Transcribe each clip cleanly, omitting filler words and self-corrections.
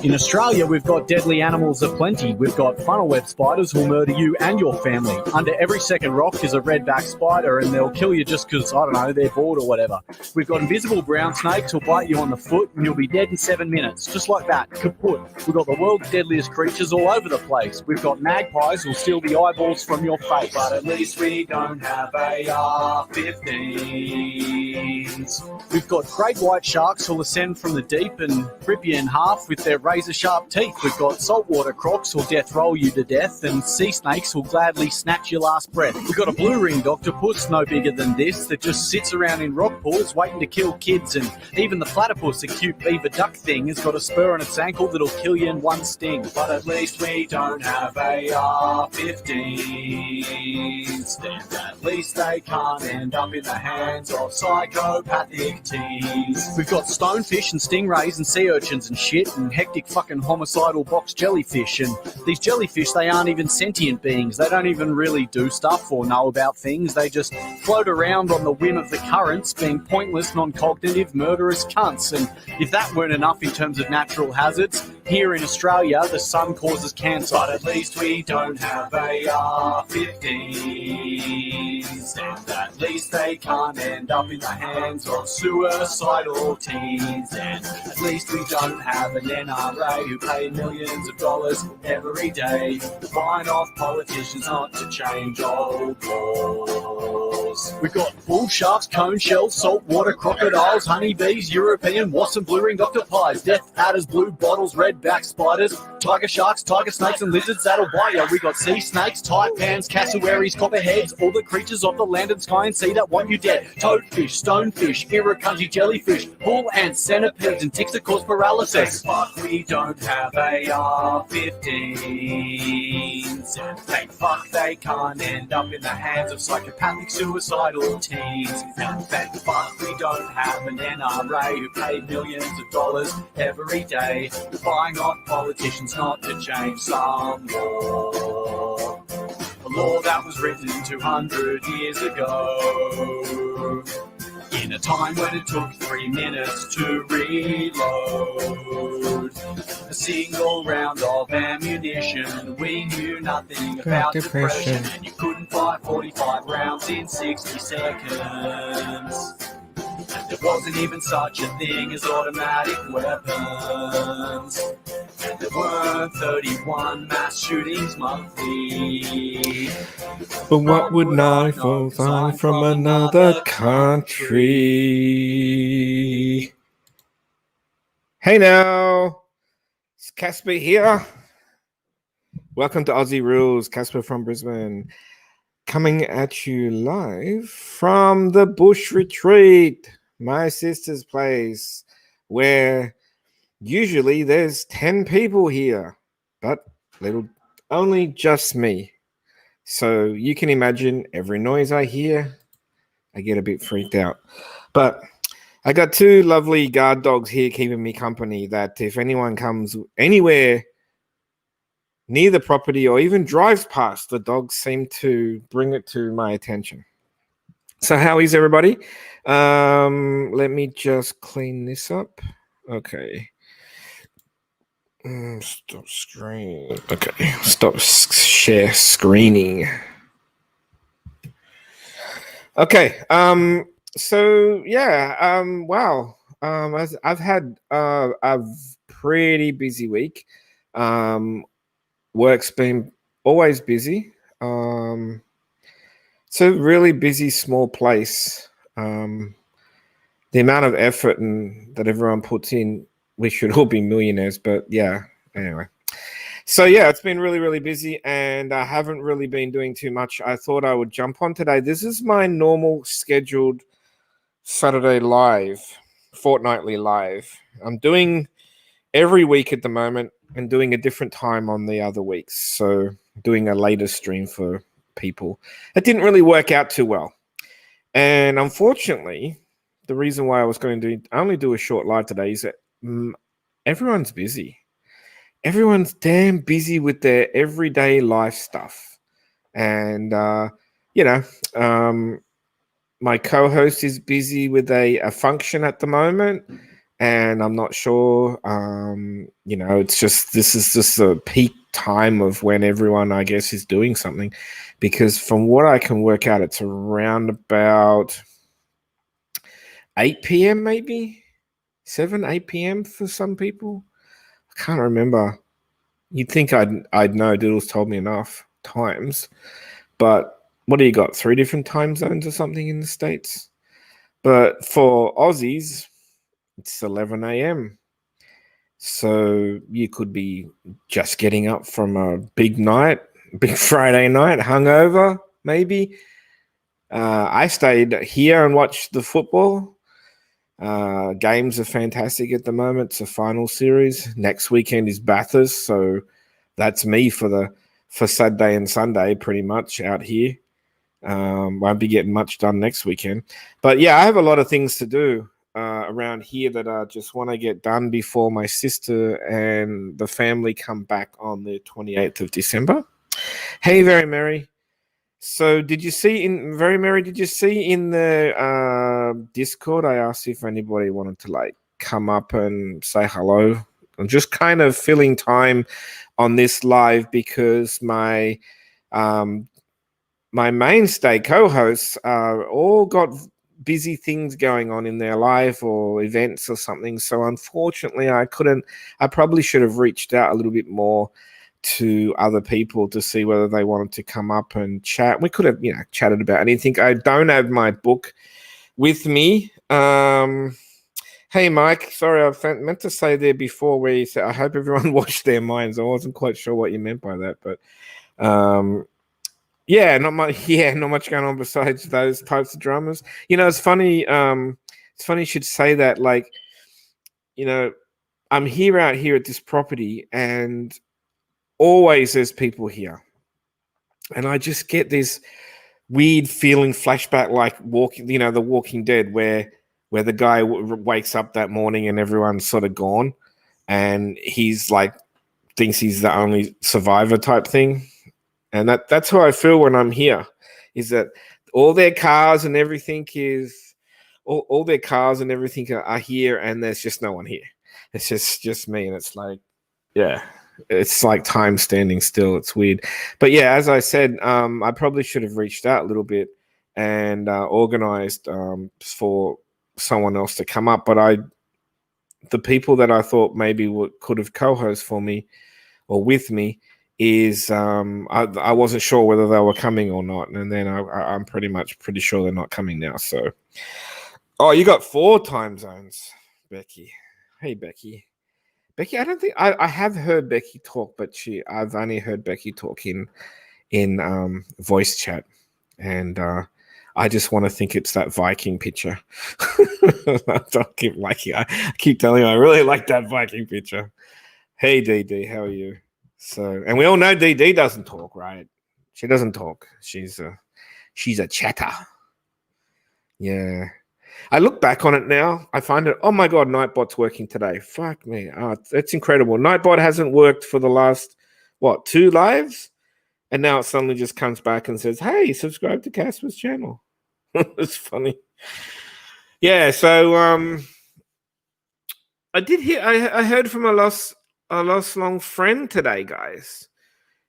In Australia, we've got deadly animals aplenty. We've got funnel web spiders who'll murder you and your family. Under every second rock is a redback spider, and they'll kill you just because, I don't know, they're bored or whatever. We've got invisible brown snakes who'll bite you on the foot, and you'll be dead in 7 minutes. Just like that, kaput. We've got the world's deadliest creatures all over the place. We've got magpies who'll steal the eyeballs from your face. But at least we don't have AR-15s. We've got great white sharks who'll ascend from the deep and rip you in half with their razor-sharp teeth. We've got saltwater crocs who'll death roll you to death, and sea snakes who'll gladly snatch your last breath. We've got a blue-ringed octopus, no bigger than this, that just sits around in rock pools waiting to kill kids, and even the platypus, a cute beaver duck thing, has got a spur on its ankle that'll kill you in one sting. But at least we don't have AR-15s, and at least they can't end up in the hands of psychopathic teens. We've got stonefish and stingrays and sea urchins and shit, and hectic fucking homicidal box jellyfish. And these jellyfish, they aren't even sentient beings. They don't even really do stuff or know about things. They just float around on the whim of the currents, being pointless, non-cognitive, murderous cunts. And if that weren't enough in terms of natural hazards, here in Australia, the sun causes cancer. But at least we don't have AR-15s, and at least they can't end up in the hands of suicidal teens. And at least we don't have an NRA who pay millions of dollars every day to find off politicians not to change old laws. We've got bull sharks, cone shells, saltwater crocodiles, honeybees, European wasps and blue-ringed octopi, death adders, blue bottles, redback spiders, tiger sharks, tiger snakes and lizards that'll bite you. We got sea snakes, taipans, cassowaries, copperheads, all the creatures of the land and sky and sea that want you dead. Toadfish, stonefish, irukandji jellyfish, bull ants, centipedes and ticks that cause paralysis. But we don't have AR-15s, and thank fuck they can't end up in the hands of psychopathic suicidal teens. And thank fuck we don't have an NRA who pay millions of dollars every day buying off politicians not to change some law. A law that was written 200 years ago, in a time when it took 3 minutes to reload a single round of ammunition. We knew nothing about depression, and you couldn't fire 45 rounds in 60 seconds. And there wasn't even such a thing as automatic weapons, and there weren't 31 mass shootings monthly. But what would 945 from another country? Hey now, it's Casper here. Welcome to Aussie Rules. Casper from Brisbane, coming at you live from the Bush Retreat, my sister's place, where usually there's 10 people here, but only just me. So you can imagine every noise I hear, I get a bit freaked out. But I got two lovely guard dogs here keeping me company that if anyone comes anywhere near the property or even drives past, the dogs seem to bring it to my attention. So how is everybody? Let me just clean this up. Okay. Stop screen. Okay. Stop share screening. Okay. So yeah. Wow. I've had a pretty busy week. Work's been always busy. It's a really busy small place. The amount of effort and that everyone puts in, we should all be millionaires. But yeah. Anyway. So yeah, it's been really, really busy, and I haven't really been doing too much. I thought I would jump on today. This is my normal scheduled Saturday live, fortnightly live. I'm doing every week at the moment and doing a different time on the other weeks. So doing a later stream for people. It didn't really work out too well. And unfortunately, the reason why I was going to only do a short live today is that everyone's busy. Everyone's damn busy with their everyday life stuff. And, my co-host is busy with a function at the moment, and I'm not sure. This is just a peak time of when everyone, I guess, is doing something, because from what I can work out, it's around about 8 p.m. maybe 8 p.m. for some people. I can't remember. You'd think I'd know. Doodles told me enough times, but what do you got? 3 different time zones or something in the States? But for Aussies, it's 11 a.m. So you could be just getting up from a big night, big Friday night, hungover, maybe. I stayed here and watched the football. Games are fantastic at the moment. It's a final series. Next weekend is Bathurst, so that's me for Saturday and Sunday, pretty much out here. Won't be getting much done next weekend, but yeah, I have a lot of things to do around here that I just want to get done before my sister and the family come back on the 28th of December. Hey, Very Merry. So did you see in the Discord, I asked if anybody wanted to come up and say hello? I'm just kind of filling time on this live because my mainstay co-hosts all got busy things going on in their life or events or something. So unfortunately, I probably should have reached out a little bit more to other people to see whether they wanted to come up and chat. We could have, chatted about anything. I don't have my book with me. Hey, Mike, sorry, I meant to say there before where you said, I hope everyone washed their minds. I wasn't quite sure what you meant by that, but yeah, not much. Yeah, not much going on besides those types of dramas. It's funny. It's funny you should say that. I'm out here at this property, and always there's people here, and I just get this weird feeling, flashback, like The Walking Dead, where the guy wakes up that morning and everyone's sort of gone, and he's thinks he's the only survivor type thing. And that's how I feel when I'm here, is that all their cars and everything all their cars and everything are here, and there's just no one here. It's just me, and it's yeah, it's like time standing still. It's weird. But yeah, as I said, I probably should have reached out a little bit and organized for someone else to come up. But the people that I thought maybe could have co-host for me or with me is I wasn't sure whether they were coming or not, and then I'm pretty sure they're not coming now. So, you got 4 time zones, Becky. Hey, Becky. I don't think I have heard Becky talk, but I've only heard Becky talk in voice chat, and I just want to think it's that Viking picture. I keep telling you I really like that Viking picture. Hey, DD, how are you? So, and we all know DD doesn't talk, right? She doesn't talk. She's a chatter. Yeah. I look back on it now. I find it, oh my God, Nightbot's working today. Fuck me. It's incredible. Nightbot hasn't worked for the last, 2 lives? And now it suddenly just comes back and says, hey, subscribe to Casper's channel. It's funny. Yeah, so I did hear. I heard from a lost long friend today, guys,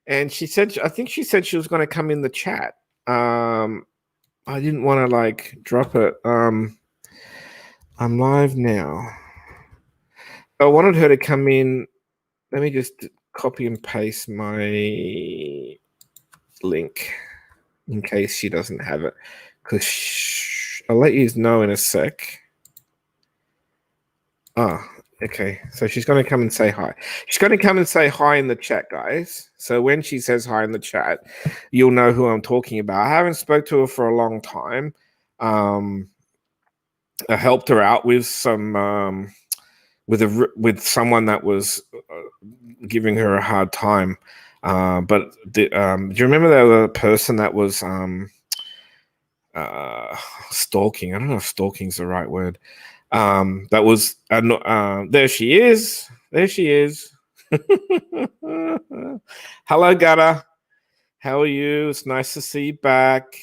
and she said. I think she said she was going to come in the chat. I didn't want to like drop it. I'm live now. I wanted her to come in. Let me just copy and paste my link in case she doesn't have it, because I'll let you know in a sec. Ah, okay. So she's going to come and say hi. She's going to come and say hi in the chat, guys. So when she says hi in the chat, you'll know who I'm talking about. I haven't spoke to her for a long time. I helped her out with some with someone that was giving her a hard time. But do you remember the person that was stalking? I don't know if stalking's the right word. That was there she is. There she is. Hello, Gutta. How are you? It's nice to see you back.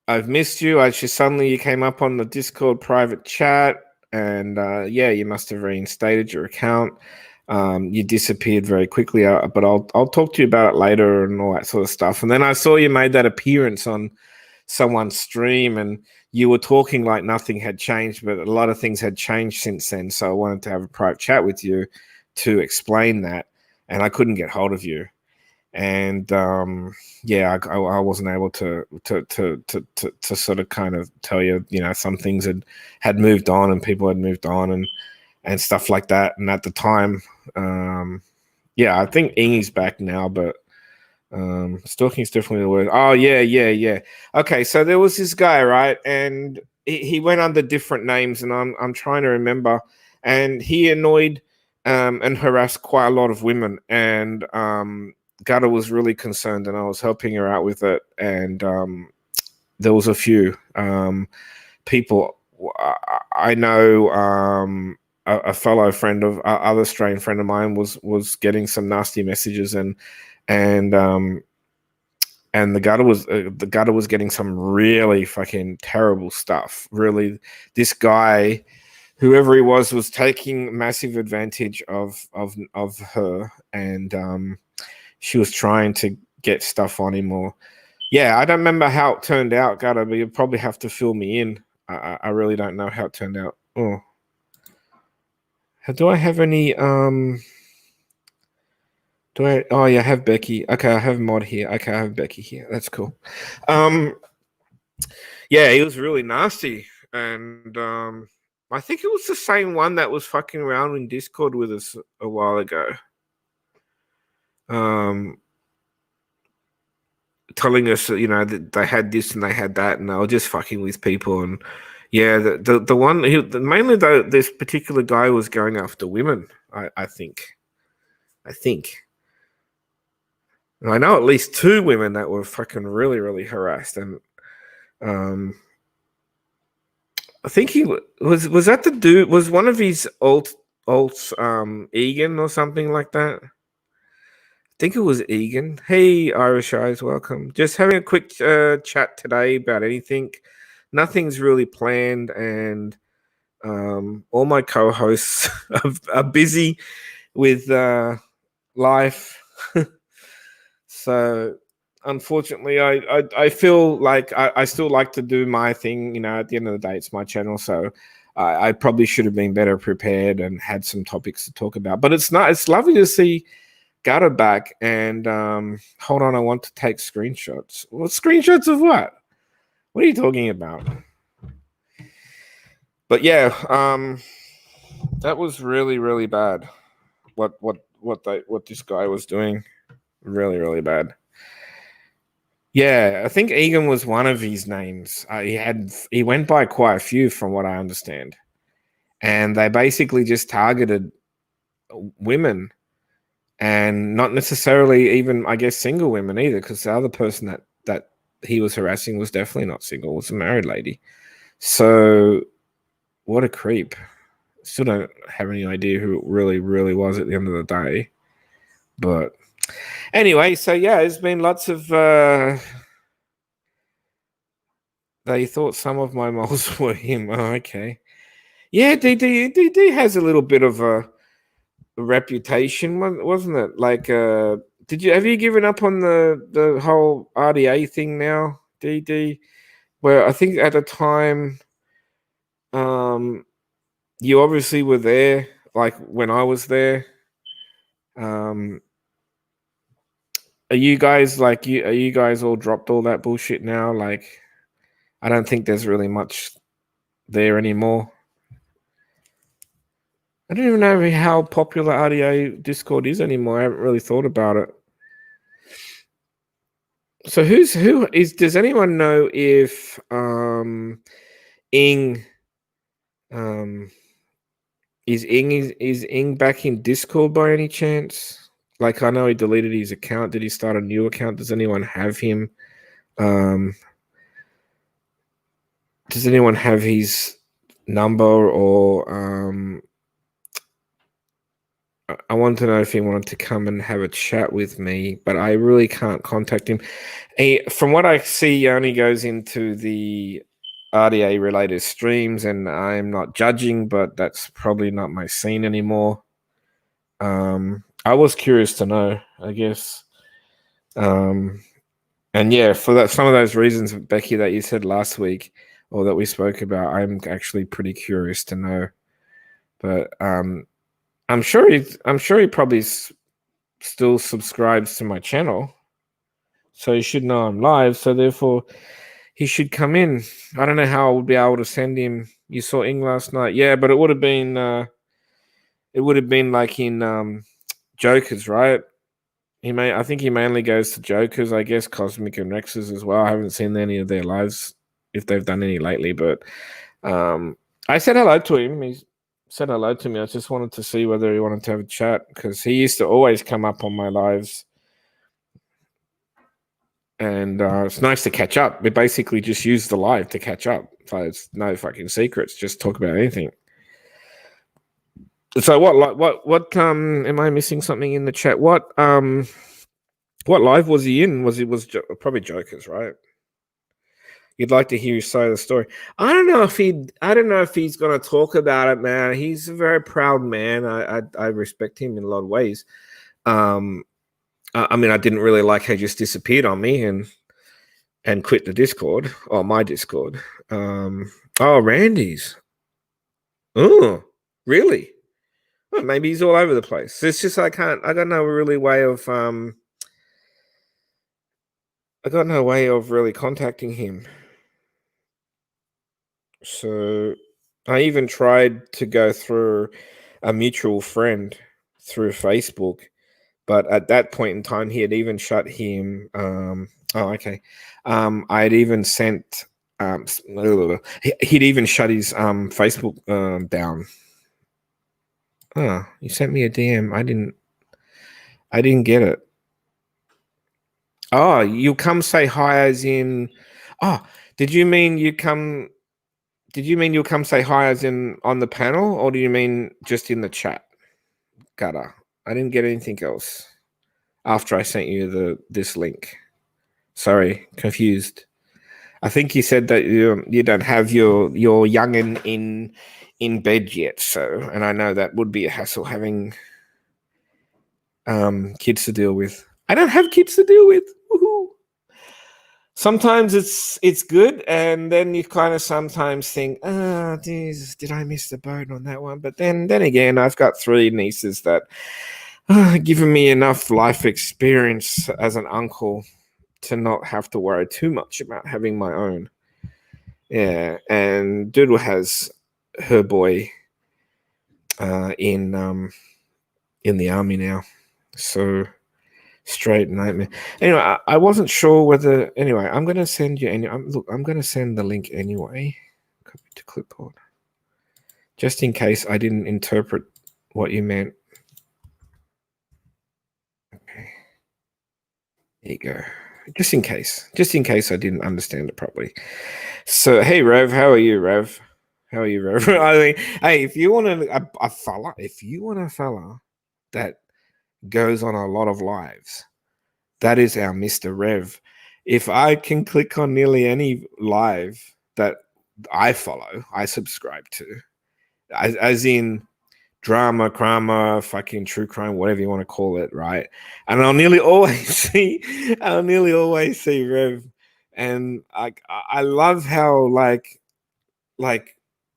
I've missed you. Suddenly you came up on the Discord private chat, and yeah, you must have reinstated your account. You disappeared very quickly, but I'll talk to you about it later and all that sort of stuff. And then I saw you made that appearance on someone's stream, and you were talking like nothing had changed, but a lot of things had changed since then. So I wanted to have a private chat with you to explain that, and I couldn't get hold of you. And yeah, I wasn't able to sort of kind of tell you, some things had moved on and people had moved on and stuff like that. And at the time, yeah, I think Ingy's back now, but stalking is definitely the word. Oh yeah. Okay, so there was this guy, right, and he went under different names, and I'm trying to remember, and he annoyed and harassed quite a lot of women, and Gutta was really concerned, and I was helping her out with it. And there was a few people. I know a fellow friend of other Australian friend of mine was getting some nasty messages, and the Gutta was getting some really fucking terrible stuff. Really, this guy, whoever he was taking massive advantage of her, and she was trying to get stuff on him. Or yeah, I don't remember how it turned out, Gutta, but you'll probably have to fill me in. I really don't know how it turned out. Oh, do I have any oh yeah, I have Becky. Okay, I have Mod here. Okay, I have Becky here. That's cool. Yeah, he was really nasty, and I think it was the same one that was fucking around in Discord with us a while ago. Telling us, that they had this and they had that, and they were just fucking with people. And yeah, the one mainly though, this particular guy was going after women. I think. And I know at least 2 women that were fucking really, really harassed, and I think he was that the dude, was one of his alts Egan or something like that. I think it was Egan. Hey, Irish Eyes, welcome. Just having a quick chat today about anything. Nothing's really planned, and all my co-hosts are busy with life. So unfortunately, I feel like I still like to do my thing. At the end of the day, it's my channel, so I probably should have been better prepared and had some topics to talk about. But it's lovely to see Gutta back. And hold on, I want to take screenshots. Well, screenshots of what? What are you talking about? But yeah, that was really, really bad. What this guy was doing, really, really bad. Yeah, I think Egan was one of his names. He went by quite a few, from what I understand, and they basically just targeted women, and not necessarily even, I guess, single women either, because the other person that he was harassing was definitely not single; it was a married lady. So, what a creep! Still don't have any idea who it really, really was at the end of the day, but anyway. So yeah, there's been lots of They thought some of my moles were him. Oh, okay. Yeah, DD has a little bit of a reputation, wasn't it? Like, have you given up on the whole RDA thing now, DD? Where I think at the time, um, you obviously were there, like when I was there. Um, are you guys like you? Are you guys all dropped all that bullshit now? Like, I don't think there's really much there anymore. I don't even know how popular RDA Discord is anymore. I haven't really thought about it. So who is? Does anyone know if Ing is Ing back in Discord by any chance? Like, I know he deleted his account. Did he start a new account? Does anyone have him? Does anyone have his number, or I want to know if he wanted to come and have a chat with me, but I really can't contact him. From what I see, he only goes into the RDA related streams, and I'm not judging, but that's probably not my scene anymore. I was curious to know, I guess. And yeah, for that, some of those reasons, Becky, that you said last week, or that we spoke about, I'm actually pretty curious to know. But I'm sure he probably still subscribes to my channel, so he should know I'm live. So therefore, he should come in. I don't know how I would be able to send him. You saw Ing last night, yeah, but it would have been like in Jokers, right? I think he mainly goes to Jokers, I guess, Cosmic and Rexes as well. I haven't seen any of their lives if they've done any lately, but I said hello to him. He said hello to me. I just wanted to see whether he wanted to have a chat, because he used to always come up on my lives. And it's nice to catch up. We basically just use the live to catch up. So it's no fucking secrets. Just talk about anything. So what am I missing something in the chat? What live was he in? Was probably Jokers, right? You'd like to hear his side of the story. I don't know if he's going to talk about it, man. He's a very proud man. I respect him in a lot of ways. I mean, I didn't really like how he just disappeared on me and quit the Discord, or my Discord. Randy's. Oh, really? Well, maybe he's all over the place. It's just I got no really way of really contacting him. So I even tried to go through a mutual friend through Facebook, but at that point in time, he had even shut him. Okay. I had even sent. He'd even shut his Facebook down. Oh, you sent me a DM. I didn't get it. Oh, you come say hi as in. Oh, did you mean you'll come say hi as in on the panel, or do you mean just in the chat? Gutter. I didn't get anything else after I sent you this link. Sorry, confused. I think you said that you don't have your youngin in bed yet, so, and I know that would be a hassle having kids to deal with. I don't have kids to deal with. Woohoo. Sometimes it's good, and then you kind of sometimes think, geez, did I miss the boat on that one? But then again, I've got 3 nieces that given me enough life experience as an uncle to not have to worry too much about having my own. Yeah, and Doodle has her boy in the army now, so straight nightmare. Anyway, I wasn't sure whether. Anyway, I'm going to send you. I'm going to send the link anyway. Copy to clipboard, just in case I didn't interpret what you meant. Okay, there you go. Just in case I didn't understand it properly. So, hey, Rev, how are you, Rev? How are you, Rev? I mean, hey, if you want a fella that goes on a lot of lives, that is our Mr. Rev. if I can click on nearly any live that I follow, I subscribe to, as in drama, crime, fucking true crime, whatever you want to call it, right? And I'll nearly always see Rev, and I love how like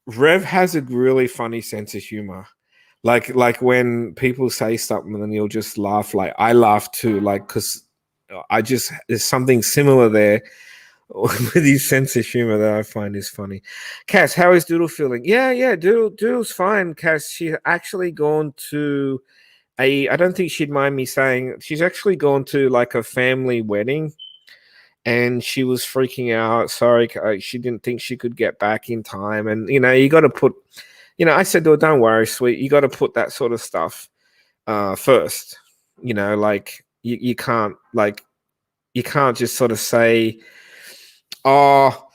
Rev has a really funny sense of humor. Like when people say something and then you'll just laugh. Like I laugh too, like because I just there's something similar there with his sense of humor that I find is funny. Cass, how is Doodle feeling? Yeah, Doodle's fine. Cass, she's actually gone to I don't think she'd mind me saying she's actually gone to like a family wedding, and she was freaking out. Sorry, she didn't think she could get back in time, and you got to put, I said to her, "Don't worry, sweet. You got to put that sort of stuff first. Like you can't just sort of say, oh,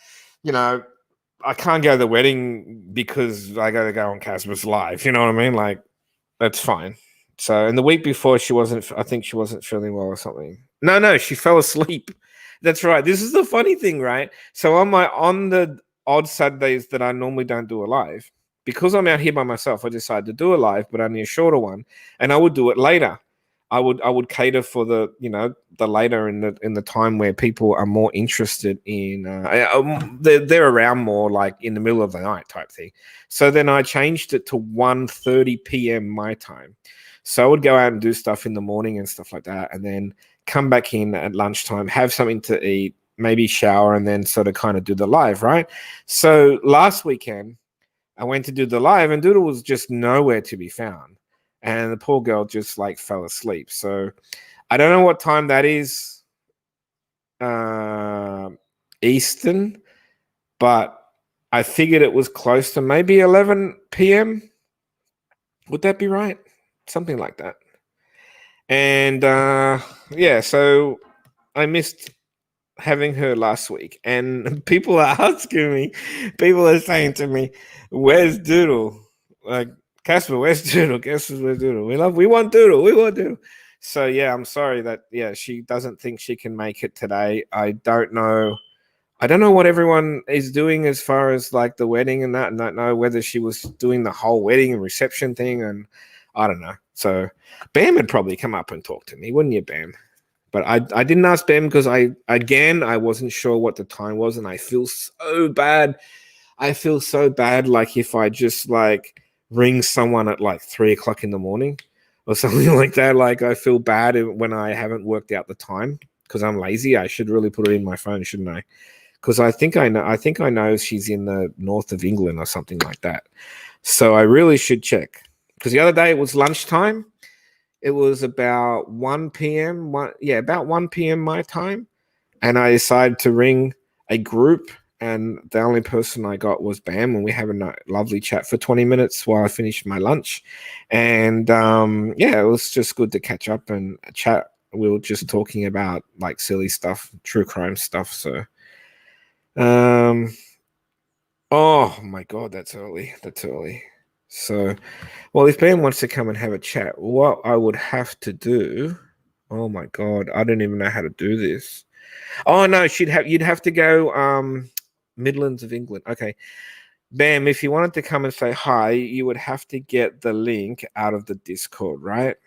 I can't go to the wedding because I got to go on Casper's live. You know what I mean? Like, that's fine. So, and the week before, I think she wasn't feeling well or something. No, she fell asleep. That's right. This is the funny thing, right? So on the odd Saturdays that I normally don't do a live, because I'm out here by myself, I decided to do a live, but only a shorter one, and I would do it later. I would cater for the the later in the time where people are more interested in they're around more, like in the middle of the night type thing. So then I changed it to 1:30 p.m. my time. So I would go out and do stuff in the morning and stuff like that, and then come back in at lunchtime, have something to eat, maybe shower, and then sort of kind of do the live, right? So last weekend I went to do the live, and Doodle was just nowhere to be found. And the poor girl just like fell asleep. So I don't know what time that is Eastern, but I figured it was close to maybe 11 p.m. Would that be right? Something like that. And yeah, so I missed having her last week. And people are asking me, people are saying to me, where's Doodle? Like, Casper, where's Doodle? Guess where's Doodle? We want Doodle. So yeah, I'm sorry that she doesn't think she can make it today. I don't know what everyone is doing as far as like the wedding and that, and don't know whether she was doing the whole wedding and reception thing, and I don't know. So Bam would probably come up and talk to me, wouldn't you, Bam? But I didn't ask Bam because I wasn't sure what the time was, and I feel so bad. Like if I just like ring someone at like 3:00 in the morning or something like that. Like I feel bad when I haven't worked out the time because I'm lazy. I should really put it in my phone, shouldn't I? Because I think I know she's in the north of England or something like that. So I really should check. Because the other day it was lunchtime. It was about 1 p.m. About 1 p.m. my time. And I decided to ring a group, and the only person I got was Bam, and we have a lovely chat for 20 minutes while I finished my lunch. And it was just good to catch up and chat. We were just talking about like silly stuff, true crime stuff. So, oh my God, that's early. So, well, if Ben wants to come and have a chat, what I would have to do, oh my God, I don't even know how to do this. Oh no, you'd have to go Midlands of England. Okay. Bam, if you wanted to come and say hi, you would have to get the link out of the Discord, right?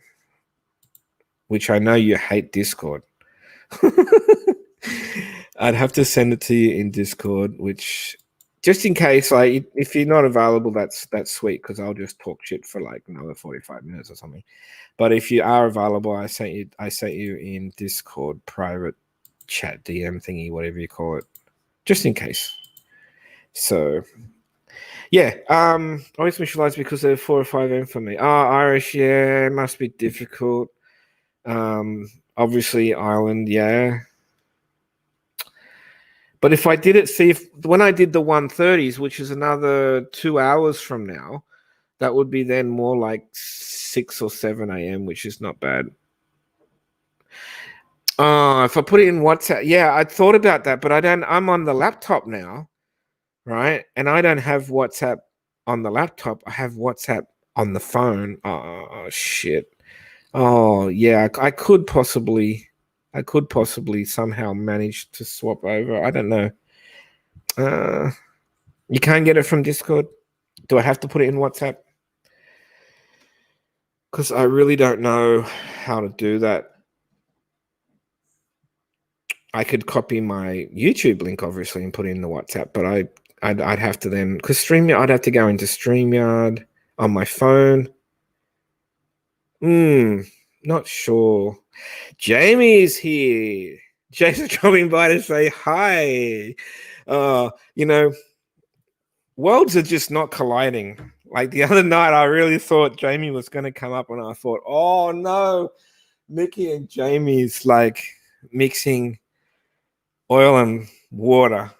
Which I know you hate Discord. I'd have to send it to you in Discord, which just in case, like if you're not available, that's sweet, because I'll just talk shit for like another 45 minutes or something. But if you are available, I sent you in Discord private chat DM thingy, whatever you call it, just in case. So yeah, always visualize because they're 4 or 5 a.m. for me. Oh, Irish, yeah, it must be difficult. Obviously Ireland, yeah. But if I did it, when I did the 1:30s, which is another 2 hours from now, that would be then more like 6 or 7 a.m., which is not bad. If I put it in WhatsApp, yeah, I thought about that, but I'm on the laptop now, right? And I don't have WhatsApp on the laptop. I have WhatsApp on the phone. Oh, shit. Oh, yeah, I could possibly I could possibly somehow manage to swap over. I don't know. You can't get it from Discord. Do I have to put it in WhatsApp? Because I really don't know how to do that. I could copy my YouTube link, obviously, and put it in the WhatsApp, but I'd have to then, because StreamYard, I'd have to go into StreamYard on my phone. Not sure. Jamie's here. Jason's coming by to say hi. Worlds are just not colliding. Like the other night, I really thought Jamie was going to come up, and I thought, oh no, Mickey and Jamie's like mixing oil and water.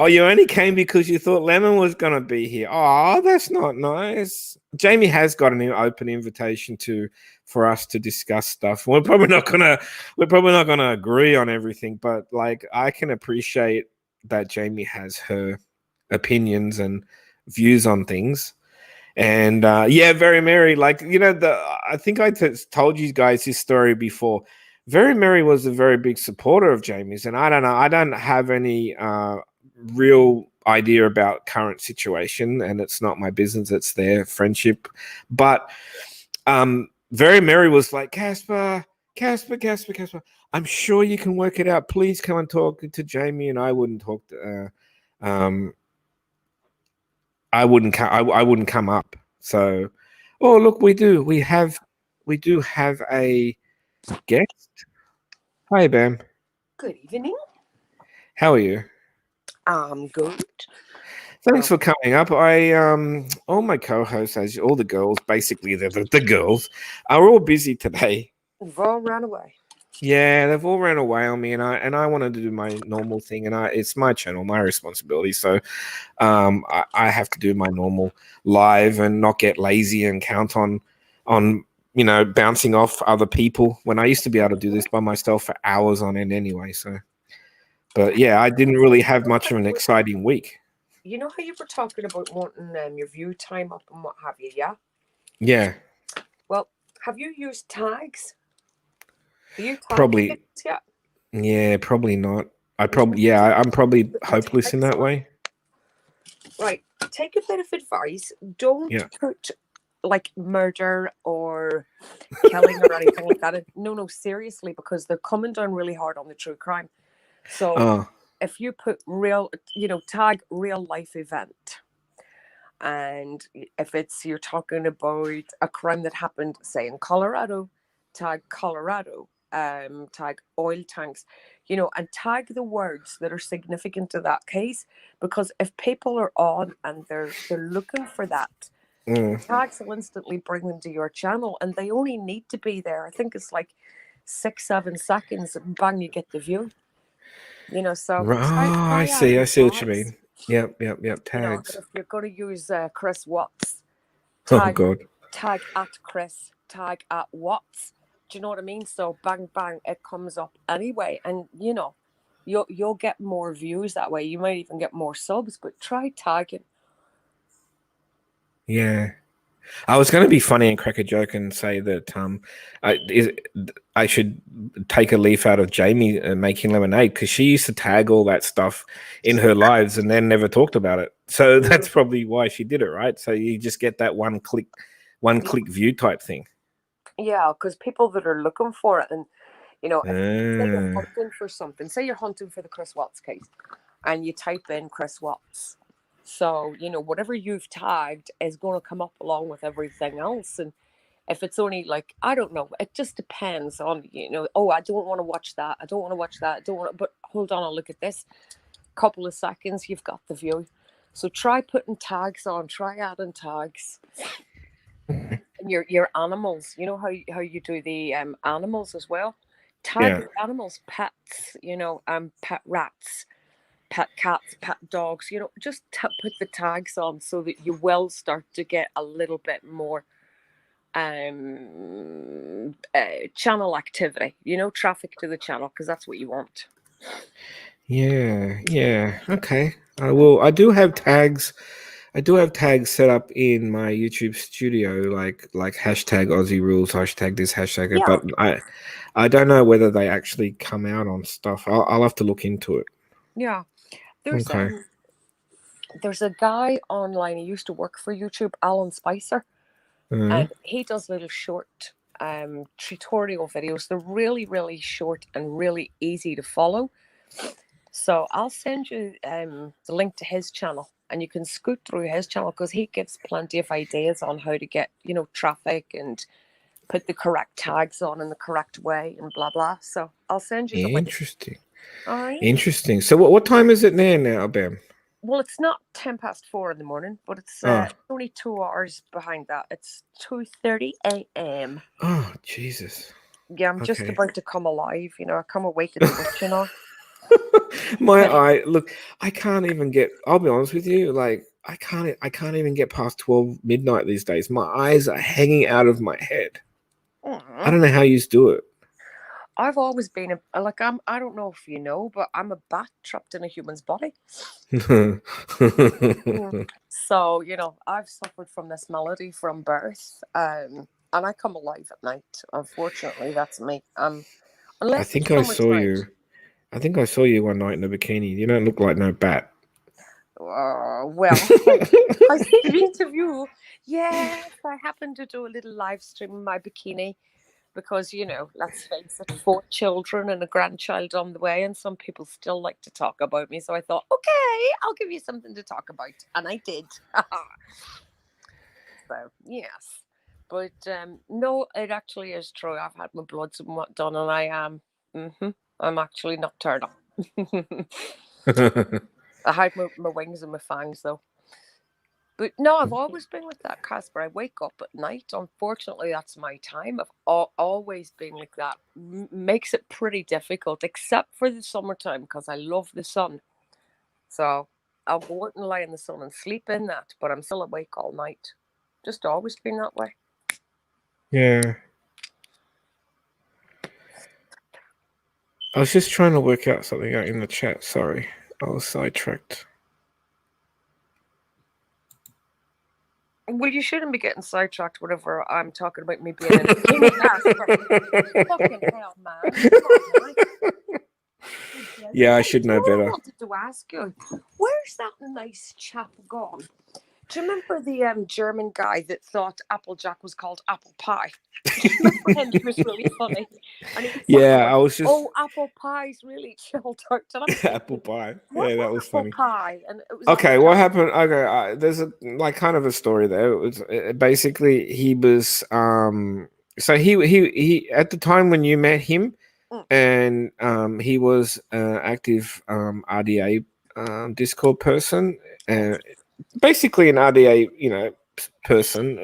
Oh, you only came because you thought Lemon was going to be here. Oh, that's not nice. Jamie has got an open invitation for us to discuss stuff. We're probably not gonna agree on everything, but like I can appreciate that Jamie has her opinions and views on things. And Very Merry, like I think I told you guys this story before. Very Merry was a very big supporter of Jamie's, and I don't know. I don't have any real idea about current situation, and it's not my business. It's their friendship. But Very Merry was like, Casper, I'm sure you can work it out. Please come and talk to Jamie. And I wouldn't talk to I wouldn't come up. So look, we do have a guest. Hi, Bam. Good evening. How are you? I'm good. Thanks for coming up. All my co-hosts, as all the girls, basically the girls, are all busy today. We've all ran away. Yeah, they've all ran away on me, and I wanted to do my normal thing, and it's my channel, my responsibility. So, I have to do my normal live and not get lazy and count on bouncing off other people when I used to be able to do this by myself for hours on end anyway. So, but yeah, I didn't really have much of an exciting week. You know how you were talking about wanting your view time up and what have you, yeah? Yeah. Well, have you used tags? Are you Probably. Yet? Yeah, probably not. I'm probably hopeless in that way. Right. Take a bit of advice. Don't put like murder or killing or anything like that. No, seriously, because they're coming down really hard on the true crime. So if you put tag real life event, and if you're talking about a crime that happened, say in Colorado, tag Colorado, tag oil tanks, and tag the words that are significant to that case, because if people are on and they're looking for that, tags will instantly bring them to your channel, and they only need to be there. I think it's like 6-7 seconds, and bang, you get the view. So I see what you mean. Yep. Tags. If you're going to use Chris Watts, tag at Chris, tag at Watts. Do you know what I mean? So bang, it comes up anyway, and you'll get more views that way. You might even get more subs, but try tagging. Yeah. I was going to be funny and crack a joke and say that I should take a leaf out of Jamie making lemonade, because she used to tag all that stuff in her lives and then never talked about it. So that's probably why she did it, right? So you just get that one click view type thing. Yeah, because people that are looking for it, and say you're hunting for something, say you're hunting for the Chris Watts case, and you type in Chris Watts. So, whatever you've tagged is going to come up along with everything else. And if it's only like, I don't know, it just depends on, I don't want to watch that. I don't want to watch that. But hold on, I'll look at this. Couple of seconds, you've got the view. So try putting tags on, try adding tags. And your animals, how you do the animals as well. Tag your animals, pets, pet rats, pet cats, pet dogs, just put the tags on so that you will start to get a little bit more channel activity, traffic to the channel, because that's what you want. Yeah. Okay. I do have tags I do have tags set up in my YouTube studio, like hashtag Aussie Rules, hashtag this, hashtag that, Yeah, but I don't know whether they actually come out on stuff. I'll have to look into it. yeah. There's Okay. there's a guy online. He used to work for YouTube, Alan Spicer, and he does little short tutorial videos. They're really, really short and really easy to follow. So I'll send you the link to his channel, and you can scoot through his channel because he gives plenty of ideas on how to get, traffic and put the correct tags on in the correct way and blah blah. So I'll send you the link. Interesting. All right. Interesting. So what time is it now, Bam? Well, it's not 4:10 in the morning, but it's only 2 hours behind that. It's 2:30 a.m. Oh, Jesus. Yeah, I'm just Okay. about to come alive. I come awake in the witch, My eye, look, I can't even get, I'll be honest with you, like I can't even get past 12 midnight these days. My eyes are hanging out of my head. I don't know how you do it. I've always been I don't know if you know, but I'm a bat trapped in a human's body. So, I've suffered from this malady from birth. And I come alive at night. Unfortunately, that's me. I think I saw you. I think I saw you one night in a bikini. You don't look like no bat. Well, I speak of you. Yes, I happened to do a little live stream in my bikini because, let's face it, 4 children and a grandchild on the way, and some people still like to talk about me. So I thought, okay, I'll give you something to talk about. And I did. So, yes. But no, it actually is true. I've had my blood somewhat done, and I am. I'm actually nocturnal. I hide my wings and my fangs, though. But no, I've always been like that, Casper. I wake up at night. Unfortunately, that's my time. I've always been like that. Makes it pretty difficult, except for the summertime, because I love the sun. So I'll go out and lie in the sun and sleep in that, but I'm still awake all night. Just always been that way. Yeah. I was just trying to work out something out in the chat. Sorry, I was sidetracked. Well, you shouldn't be getting sidetracked whenever I'm talking about me being in a bikini. Fucking hell, man. Yeah, I should know better. I wanted to ask you, where's that nice chap gone? Do you remember the German guy that thought Applejack was called apple pie? Do you remember him? He was really funny. And he was I was just. Oh, apple pie's really chilled out. Apple pie. Yeah, that was funny. Pie, and it was okay, what happened? Okay, there's a kind of a story there. It was basically he was so he at the time when you met him, and he was an active RDA Discord person, and basically an RDA person.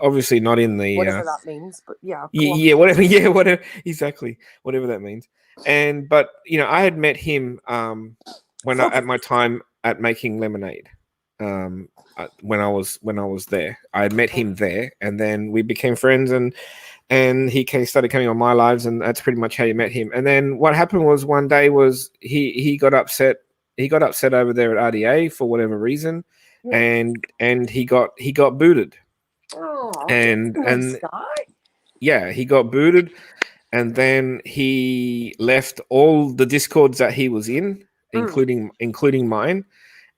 Obviously not in the whatever that means, but yeah, whatever exactly whatever that means. But I had met him at my time at making lemonade. When I was there, I met him there, and then we became friends, and he started coming on my lives, and that's pretty much how you met him. And then what happened was one day was he got upset. He got upset over there at RDA for whatever reason, and he got booted. Oh, and he got booted, and then he left all the Discords that he was in, including mine,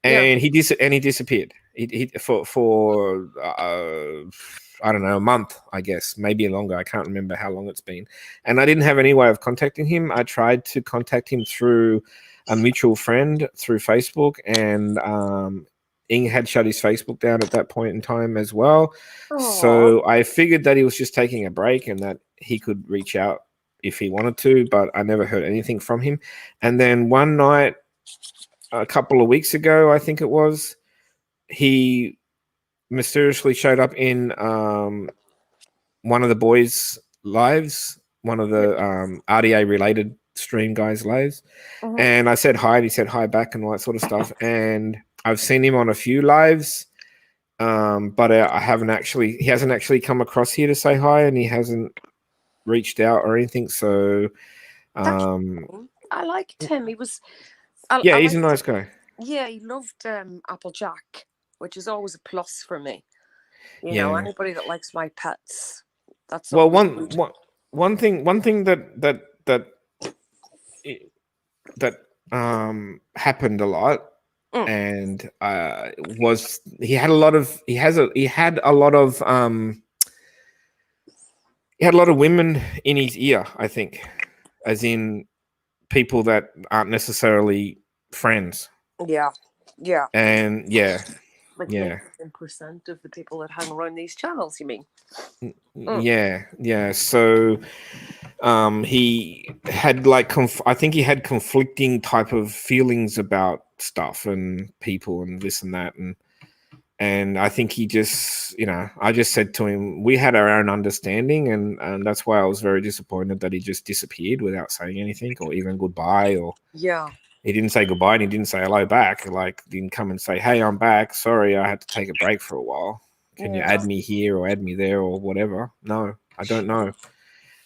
and he disappeared. He for I don't know, a month, I guess, maybe longer. I can't remember how long it's been. And I didn't have any way of contacting him. I tried to contact him through a mutual friend through Facebook, and Ing had shut his Facebook down at that point in time as well. Aww. So I figured that he was just taking a break and that he could reach out if he wanted to, but I never heard anything from him. And then one night, a couple of weeks ago, I think it was, he mysteriously showed up in one of the boys' lives, one of the RDA related stream guys' lives. And I said hi, and he said hi back and all that sort of stuff. And I've seen him on a few lives, but he hasn't actually come across here to say hi, and he hasn't reached out or anything. So I liked him. He was he's a nice guy. Yeah, he loved Applejack, which is always a plus for me. You know, Yeah. anybody that likes my pets, that's Well, always good. one thing that happened a lot, Mm. and was he had a lot of he had a lot of women in his ear, I think, as in people that aren't necessarily friends. Yeah, yeah. And yeah, Like yeah. 10% of the people that hang around these channels, you mean? Yeah. So he had like I think he had conflicting type of feelings about stuff and people and this and that, and I think he just, I just said to him, we had our own understanding, and that's why I was very disappointed that he just disappeared without saying anything or even goodbye. Or Yeah. he didn't say goodbye and he didn't say hello back. Like, didn't come and say, hey, I'm back. Sorry, I had to take a break for a while. Can you add me here or add me there or whatever? No, I don't know.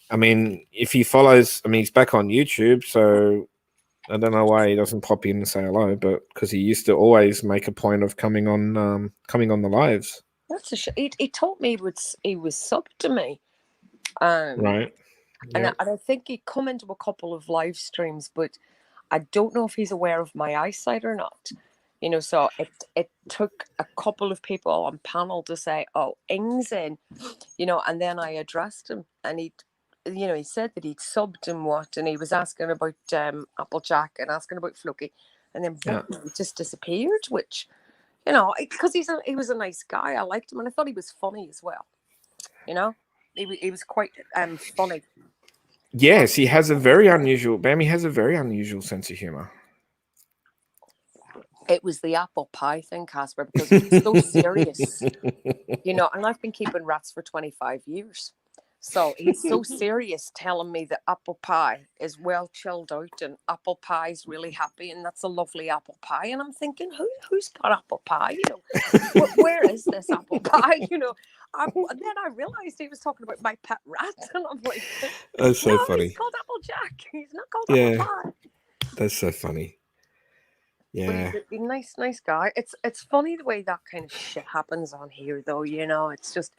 I mean, if he follows, he's back on YouTube, so I don't know why he doesn't pop in and say hello, but because he used to always make a point of coming on the lives. That's a he told me he was subbed to me. Right. And I think he'd come into a couple of live streams, but I don't know if he's aware of my eyesight or not. You know, so it took a couple of people on panel to say, "Oh, Ing's in," you know, and then I addressed him, and he said that he'd subbed and what, and he was asking about Applejack and asking about Fluky, and then he just disappeared. Which, you know, because he was a nice guy, I liked him, and I thought he was funny as well. You know, he was quite funny. Yes, he has a very unusual. Bammy has a very unusual sense of humor. It was the apple pie thing, Casper, because it was so serious, you know. And I've been keeping rats for 25 years, so he's so serious, telling me that apple pie is well chilled out and apple pie's really happy, and that's a lovely apple pie. And I'm thinking, who's got apple pie? You know, where is this apple pie? You know. And then I realized he was talking about my pet rat, and I'm like, that's so funny. He's called Applejack. He's not called apple pie. That's so funny. Yeah, but he's a nice guy. It's funny the way that kind of shit happens on here, though. You know, it's just,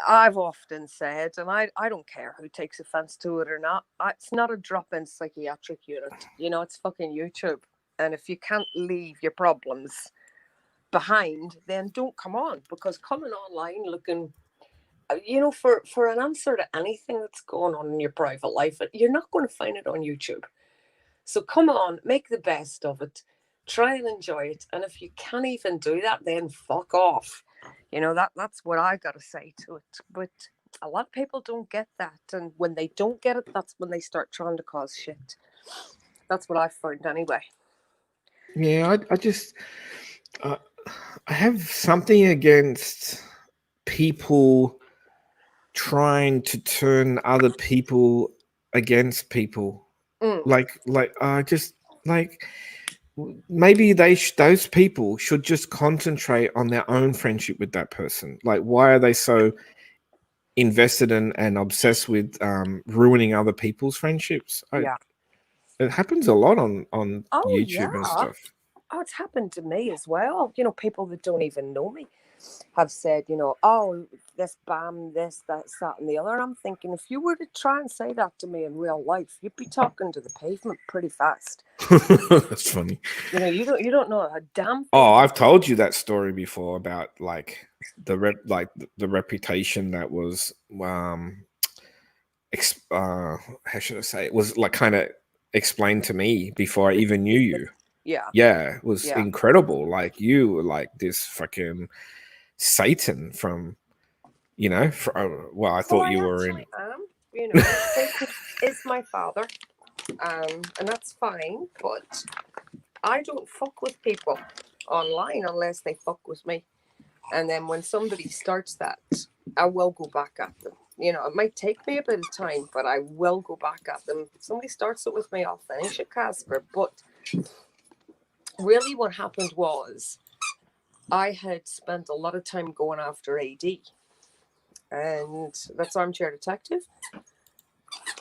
I've often said, and I don't care who takes offense to it or not. It's not a drop-in psychiatric unit. You know, it's fucking YouTube. And if you can't leave your problems behind, then don't come on, because coming online looking, you know, for an answer to anything that's going on in your private life, you're not going to find it on YouTube. So come on, make the best of it. Try and enjoy it. And if you can't even do that, then fuck off. You know, that's what I got to say to it. But a lot of people don't get that. And when they don't get it, that's when they start trying to cause shit. That's what I've found anyway. Yeah, I just, I have something against people trying to turn other people against people. Maybe those people should just concentrate on their own friendship with that person. Like, why are they so invested in and obsessed with ruining other people's friendships? It happens a lot on YouTube and stuff. Oh, it's happened to me as well. You know, people that don't even know me have said, you know, oh, this bam, this, that, and the other. And I'm thinking, if you were to try and say that to me in real life, you'd be talking to the pavement pretty fast. That's funny. You know, you don't know a damn thing. Oh, I've told you that story before about like the reputation that was how should I say, it was like kind of explained to me before I even knew you. Yeah, it was incredible. Like, you were like this fucking Satan from, you know, I thought you were in. You know, Satan is my father, and that's fine. But I don't fuck with people online unless they fuck with me. And then when somebody starts that, I will go back at them. You know, it might take me a bit of time, but I will go back at them. If somebody starts it with me, I'll finish it, Casper. But really what happened was I had spent a lot of time going after AD. And that's Armchair Detective.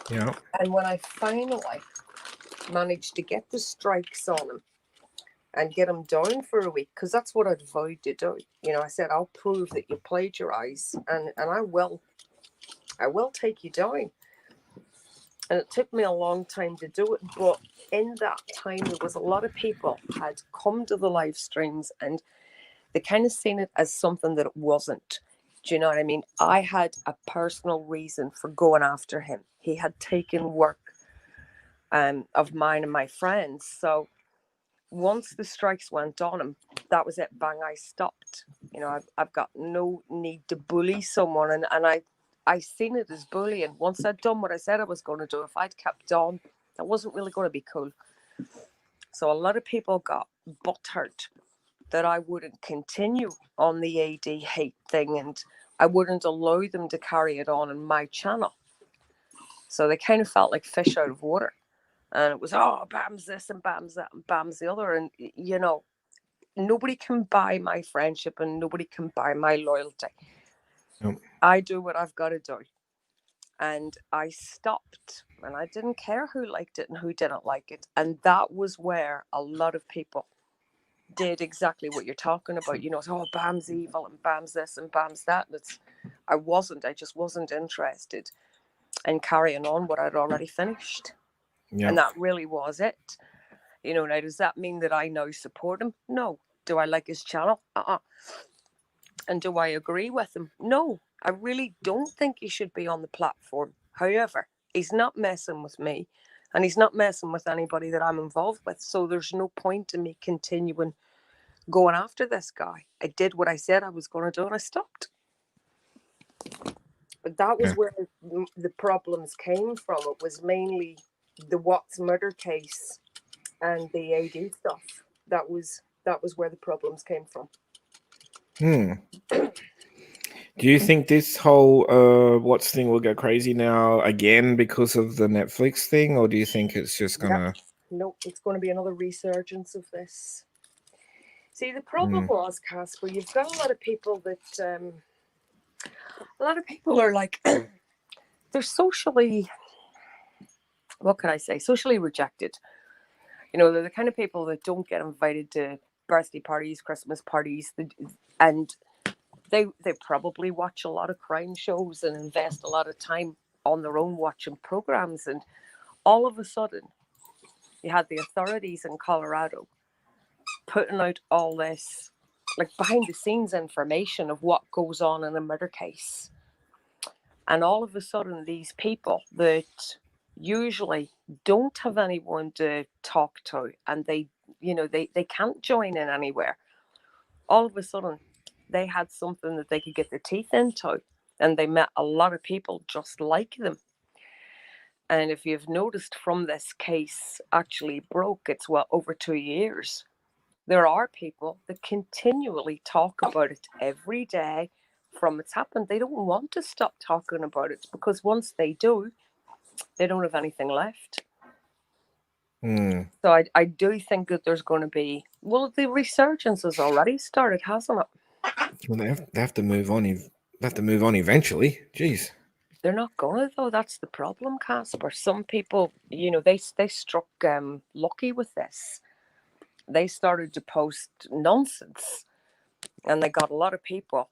Yeah. And when I finally managed to get the strikes on him, and get him down for a week, because that's what I'd vowed to do. You know, I said, I'll prove that you plagiarize, and I will take you down. And it took me a long time to do it, but in that time, there was a lot of people had come to the live streams, and they kind of seen it as something that it wasn't. Do you know what I mean? I had a personal reason for going after him. He had taken work of mine and my friends. So once the strikes went on him, that was it. Bang, I stopped. You know, I've got no need to bully someone. And I seen it as bullying. Once I'd done what I said I was going to do, if I'd kept on, that wasn't really going to be cool. So a lot of people got butthurt that I wouldn't continue on the AD hate thing, and I wouldn't allow them to carry it on my channel. So they kind of felt like fish out of water. And it was, oh, Bam's this and Bam's that and Bam's the other. And, you know, nobody can buy my friendship and nobody can buy my loyalty. Nope. I do what I've got to do. And I stopped, and I didn't care who liked it and who didn't like it. And that was where a lot of people did exactly what you're talking about. You know, oh, Bam's evil and Bam's this and Bam's that. And I just wasn't interested in carrying on what I'd already finished. Yeah. And that really was it. You know, now does that mean that I now support him? No. Do I like his channel? And do I agree with him? No. I really don't think he should be on the platform. However, he's not messing with me, and he's not messing with anybody that I'm involved with. So there's no point in me continuing going after this guy. I did what I said I was going to do, and I stopped. But that was where the problems came from. It was mainly the Watts murder case and the AD stuff. That was where the problems came from. Do you think this whole Watts thing will go crazy now again because of the Netflix thing, or do you think it's just gonna? Nope, it's going to be another resurgence of this. See, the problem was, Casper, you've got a lot of people that a lot of people are like they're socially, what can I say, socially rejected. You know, they're the kind of people that don't get invited to birthday parties, Christmas parties, and they probably watch a lot of crime shows and invest a lot of time on their own watching programs. And all of a sudden, you had the authorities in Colorado putting out all this, like, behind the scenes information of what goes on in a murder case. And all of a sudden, these people that usually don't have anyone to talk to, and they can't join in anywhere, all of a sudden they had something that they could get their teeth into, and they met a lot of people just like them. And if you've noticed, from this case actually broke, it's over 2 years, there are people that continually talk about it every day from it's happened. They don't want to stop talking about it, because once they do, they don't have anything left. So I do think that there's going to be, well, the resurgence has already started, hasn't it? Well, they have to move on. They have to move on eventually. Jeez. They're not going to, though. That's the problem, Casper. Some people, you know, they struck lucky with this. They started to post nonsense, and they got a lot of people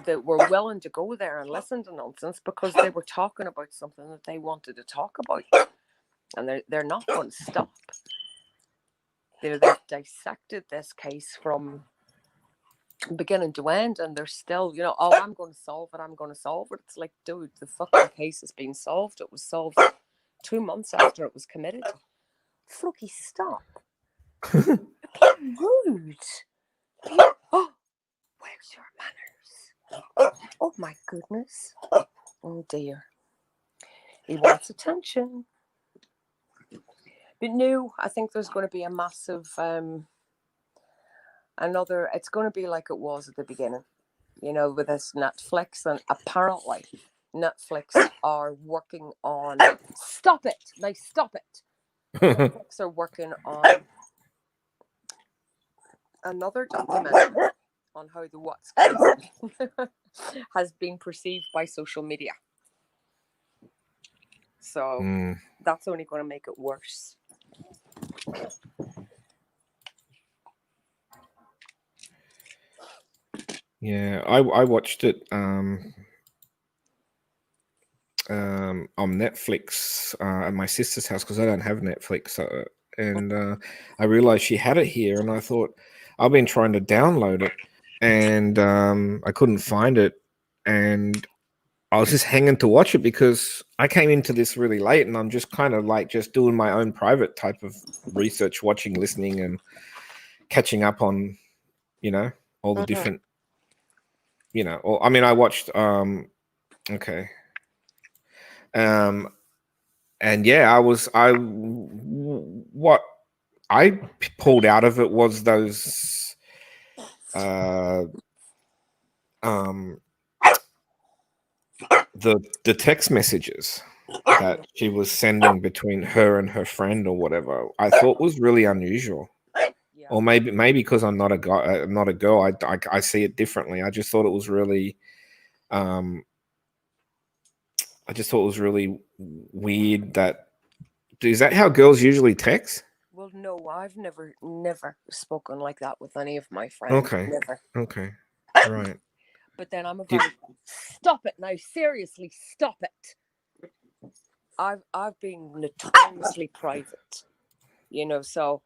that were willing to go there and listen to nonsense because they were talking about something that they wanted to talk about. And they're not going to stop. You know, they've dissected this case from beginning to end, and they're still, you know, oh, I'm going to solve it. I'm going to solve it. It's like, dude, the fucking case has been solved. It was solved 2 months after it was committed. Flooky, stop. You're being rude. Oh, where's your manners? Oh my goodness. Oh dear. He wants attention. But no, I think there's going to be a massive it's going to be like it was at the beginning, you know, with this Netflix. And apparently Netflix are working on, stop it, Netflix are working on another documentary on how the Watts case has been perceived by social media. So that's only going to make it worse. Yeah, I watched it on Netflix at my sister's house because I don't have Netflix, and I realized she had it here, and I thought I've been trying to download it, and I couldn't find it, and I was just hanging to watch it because I came into this really late, and I'm just kind of like just doing my own private type of research, watching, listening, and catching up on, all the different, or I mean, I watched, okay. And yeah, what I pulled out of it was those, the text messages that she was sending between her and her friend or whatever. I thought was really unusual. Yeah. Or maybe because I'm not a guy, not a girl, I see it differently. I just thought it was really, weird. Is that how girls usually text? Well, no, I've never spoken like that with any of my friends. Okay. Never. Okay. Right. But then I'm a very stop it now. Seriously, stop it. I've been notoriously private, so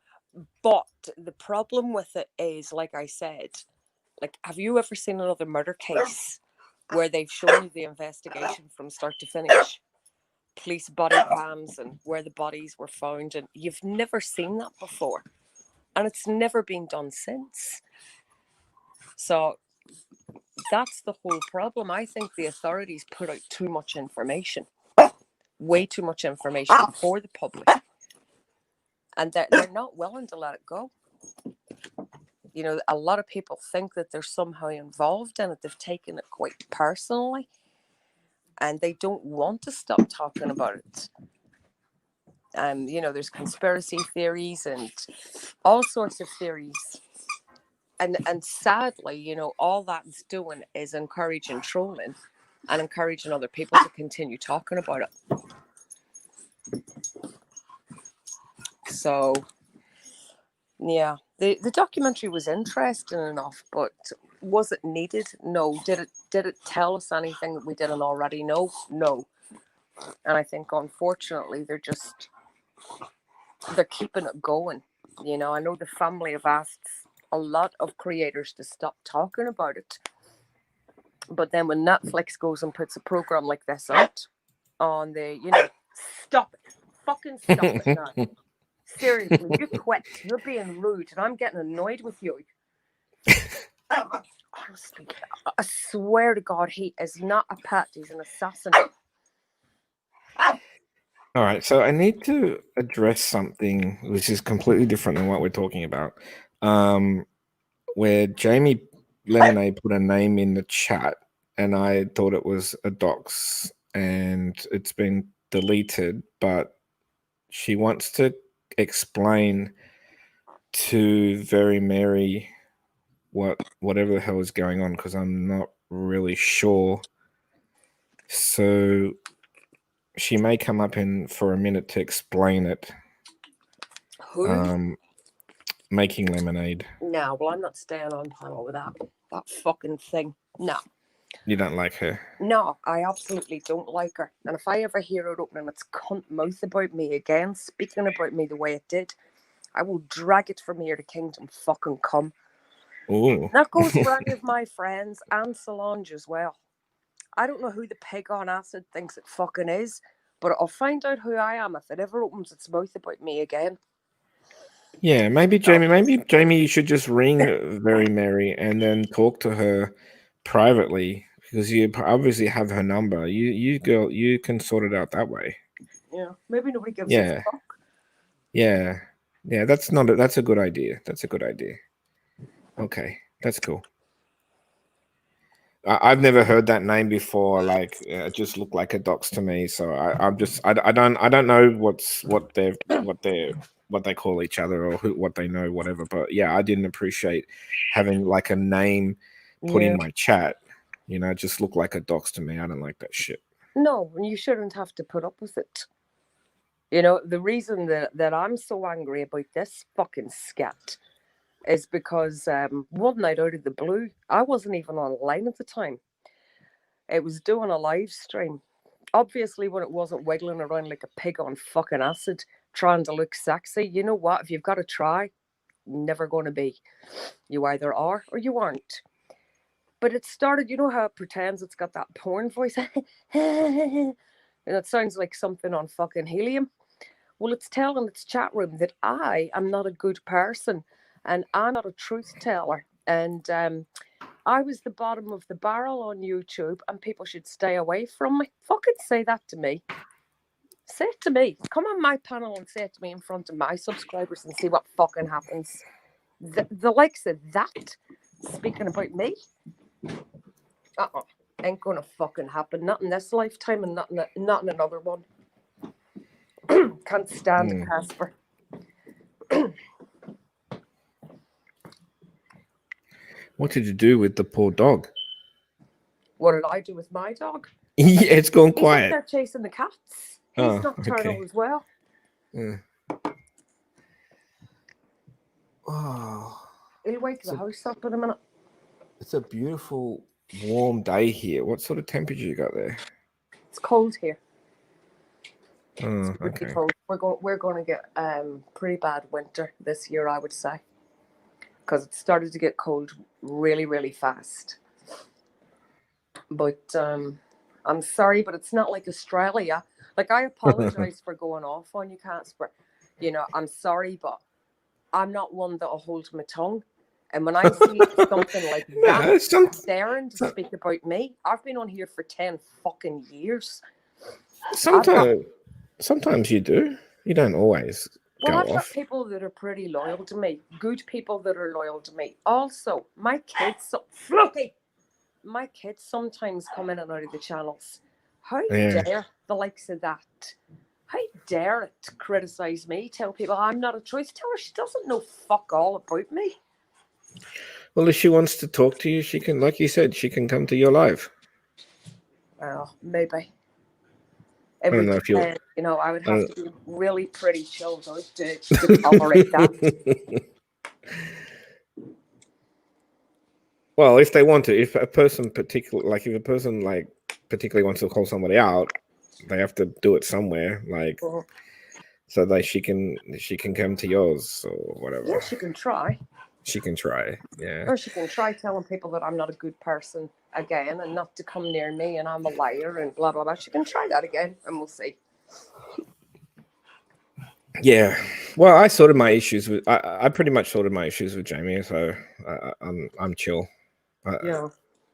but the problem with it is, like I said, like, have you ever seen another murder case where they've shown you the investigation from start to finish? Police body cams and where the bodies were found, and you've never seen that before, and it's never been done since. So that's the whole problem. I think the authorities put out too much information, way too much information for the public, and they're not willing to let it go. A lot of people think that they're somehow involved in it. They've taken it quite personally, and they don't want to stop talking about it. There's conspiracy theories and all sorts of theories. And sadly, all that's doing is encouraging trolling and encouraging other people to continue talking about it. So, yeah, the documentary was interesting enough, but was it needed? No. Did it tell us anything that we didn't already know? No. And I think, unfortunately, they're keeping it going. I know the family have asked a lot of creators to stop talking about it. But then when Netflix goes and puts a program like this out on stop it. Fucking stop it now. Seriously, you quit. You're being rude and I'm getting annoyed with you. Honestly, I swear to God, he is not a pet. He's an assassin. All right, so I need to address something which is completely different than what we're talking about. Where Jamie Lemonade put a name in the chat, and I thought it was a dox, and it's been deleted, but she wants to explain to Very Mary whatever the hell is going on, because I'm not really sure. So she may come up in for a minute to explain it. Who? Making Lemonade. No, well, I'm not staying on panel with that fucking thing. No. You don't like her? No, I absolutely don't like her. And if I ever hear her opening its cunt mouth about me again, speaking about me the way it did, I will drag it from here to Kingdom fucking Come. Ooh. That goes for any of my friends and Solange as well. I don't know who the pig on acid thinks it fucking is, but I'll find out who I am if it ever opens its mouth about me again. Yeah, maybe Jamie, you should just ring Very Mary and then talk to her privately, because you obviously have her number. You can sort it out that way. Yeah, maybe nobody gives a fuck. Yeah, that's a good idea. That's a good idea. Okay, that's cool. I've never heard that name before. Like, it just looked like a dox to me. So I don't know what they call each other or what they know, whatever. But yeah, I didn't appreciate having like a name put in my chat. It just looked like a dox to me. I don't like that shit. No, and you shouldn't have to put up with it. The reason that I'm so angry about this fucking scat is because one night out of the blue, I wasn't even online at the time. It was doing a live stream. Obviously, when it wasn't wiggling around like a pig on fucking acid, trying to look sexy, you know what? If you've got to try, never going to be. You either are or you aren't. But it started, you know how it pretends it's got that porn voice? And it sounds like something on fucking helium. Well, it's telling its chat room that I am not a good person and I'm not a truth teller. And I was the bottom of the barrel on YouTube and people should stay away from me. Fucking say that to me. Say it to me. Come on my panel and say it to me in front of my subscribers and see what fucking happens. The likes of that speaking about me. Ain't gonna fucking happen. Not in this lifetime and not in another one. Can't stand Casper. What did you do with the poor dog? What did I do with my dog? Yeah, it's gone He's quiet. up there chasing the cats. He's nocturnal as well. Yeah. Oh, He'll wake the house up in a minute. it's a beautiful warm day here. What sort of temperature you got there? It's cold here. Oh, It's really okay. cold. We're going to get pretty bad winter this year, I would say, because it started to get cold really, really fast. But I'm sorry, but it's not like Australia. Like, I apologize for going off on you, Casper. You know, I'm sorry, but I'm not one that'll hold my tongue. And when I see something like that, daring to speak about me, I've been on here for 10 fucking years. Sometimes you do. You don't always go I've got off. people that are pretty loyal to me. Good people that are loyal to me. Also, my kids, Fluffy, my kids sometimes come in and out of the channels. How dare the likes of that? How dare it criticize me? Tell people I'm not a truth teller. She doesn't know fuck all about me. Well, if she wants to talk to you, she can, like you said, she can come to your live. Well, maybe. I don't know if you know, I would have to be really pretty chilled out to tolerate that. Well, if they want to, if a person particularly wants to call somebody out, they have to do it somewhere, like so that she can come to yours or whatever. Yeah, she can try. She can try, yeah. Or she can try telling people that I'm not a good person again and not to come near me and I'm a liar and blah, blah, blah. She can try that again and we'll see. Yeah. Well, I sorted my issues with, I pretty much sorted my issues with Jamie, so I'm chill. Yeah.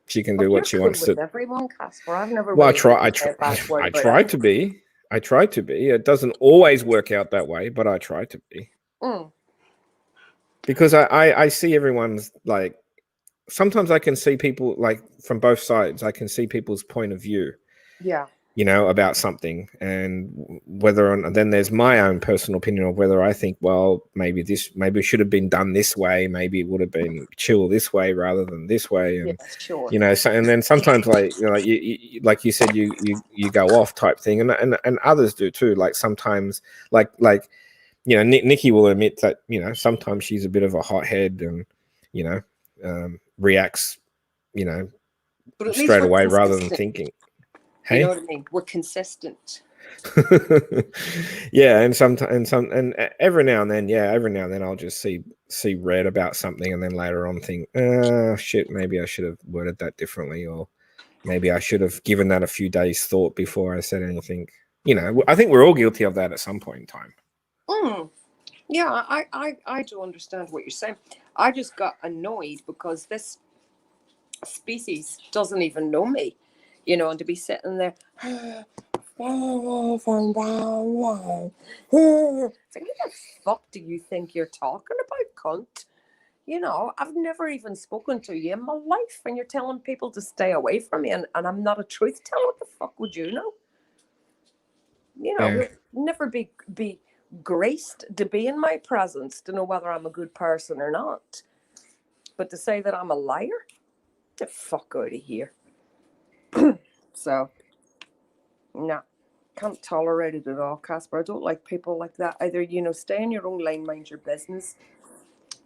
She can do what she wants to. Everyone, Casper. I've never. Well, I try to be. It doesn't always work out that way, but I try to be. Because I see everyone's, like, sometimes I can see people, like, from both sides. I can see people's point of view. Yeah. You know, about something, and then there's my own personal opinion of whether I think, well, maybe it should have been done this way. Maybe it would have been chill this way rather than this way. And sure. You know, so, and then sometimes, like, you know, like you said, you go off type thing, and others do too. Like sometimes, like you know, Nikki will admit that, you know, sometimes she's a bit of a hothead and, you know, reacts, you know, straight away rather than thinking. Hey? You know what I mean? We're consistent. Yeah, and every now and then I'll just see red about something, and then later on think, shit, maybe I should have worded that differently, or maybe I should have given that a few days thought before I said anything. You know, I think we're all guilty of that at some point in time. Yeah, I do understand what you're saying. I just got annoyed because this species doesn't even know me. You know, and to be sitting there, it's like, who the fuck do you think you're talking about, cunt? You know, I've never even spoken to you in my life, and you're telling people to stay away from me, and I'm not a truth teller. What the fuck would you know? You know, never be graced to be in my presence to know whether I'm a good person or not. But to say that I'm a liar, get the fuck out of here. So, no, can't tolerate it at all, Casper. I don't like people like that. Either, you know, stay in your own lane, mind your business,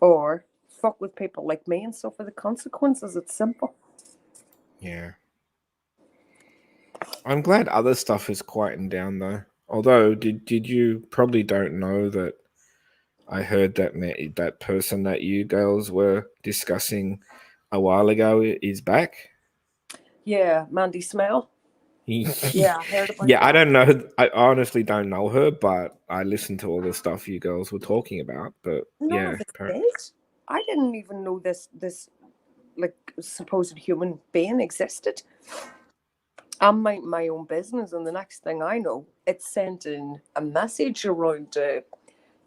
or fuck with people like me and suffer the consequences. It's simple. Yeah. I'm glad other stuff is quieting down though. Although, did you probably don't know that I heard that that person that you girls were discussing a while ago is back? Yeah, Mandy Smell. Yeah, I heard about Yeah, I that. don't know. I honestly don't know her, but I listened to all the stuff you girls were talking about. But None yeah, of us did. I didn't even know this like supposed human being existed. I'm minding my own business, and the next thing I know, it's sending a message around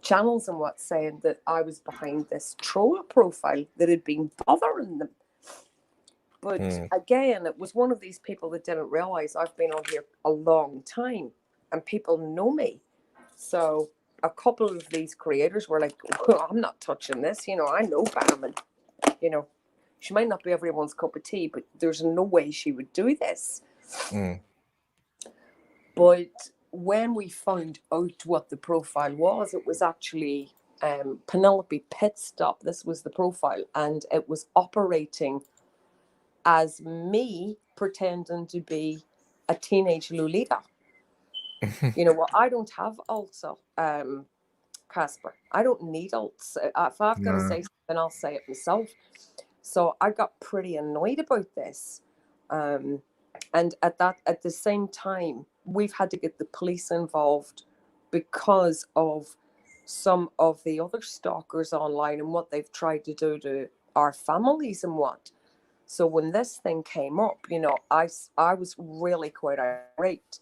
channels and what, saying that I was behind this troll profile that had been bothering them. But again, it was one of these people that didn't realize I've been on here a long time and people know me. So a couple of these creators were like, well, I'm not touching this. You know, I know Bam, and, you know, she might not be everyone's cup of tea, but there's no way she would do this. But when we found out what the profile was, it was actually Penelope Pitstop. This was the profile, and it was operating as me pretending to be a teenage Lolita. You know, well, I don't have ulcer, Casper. I don't need ults. If I've got to say something, I'll say it myself. So I got pretty annoyed about this. And at the same time, we've had to get the police involved because of some of the other stalkers online and what they've tried to do to our families and what. So when this thing came up, you know, I was really quite irate.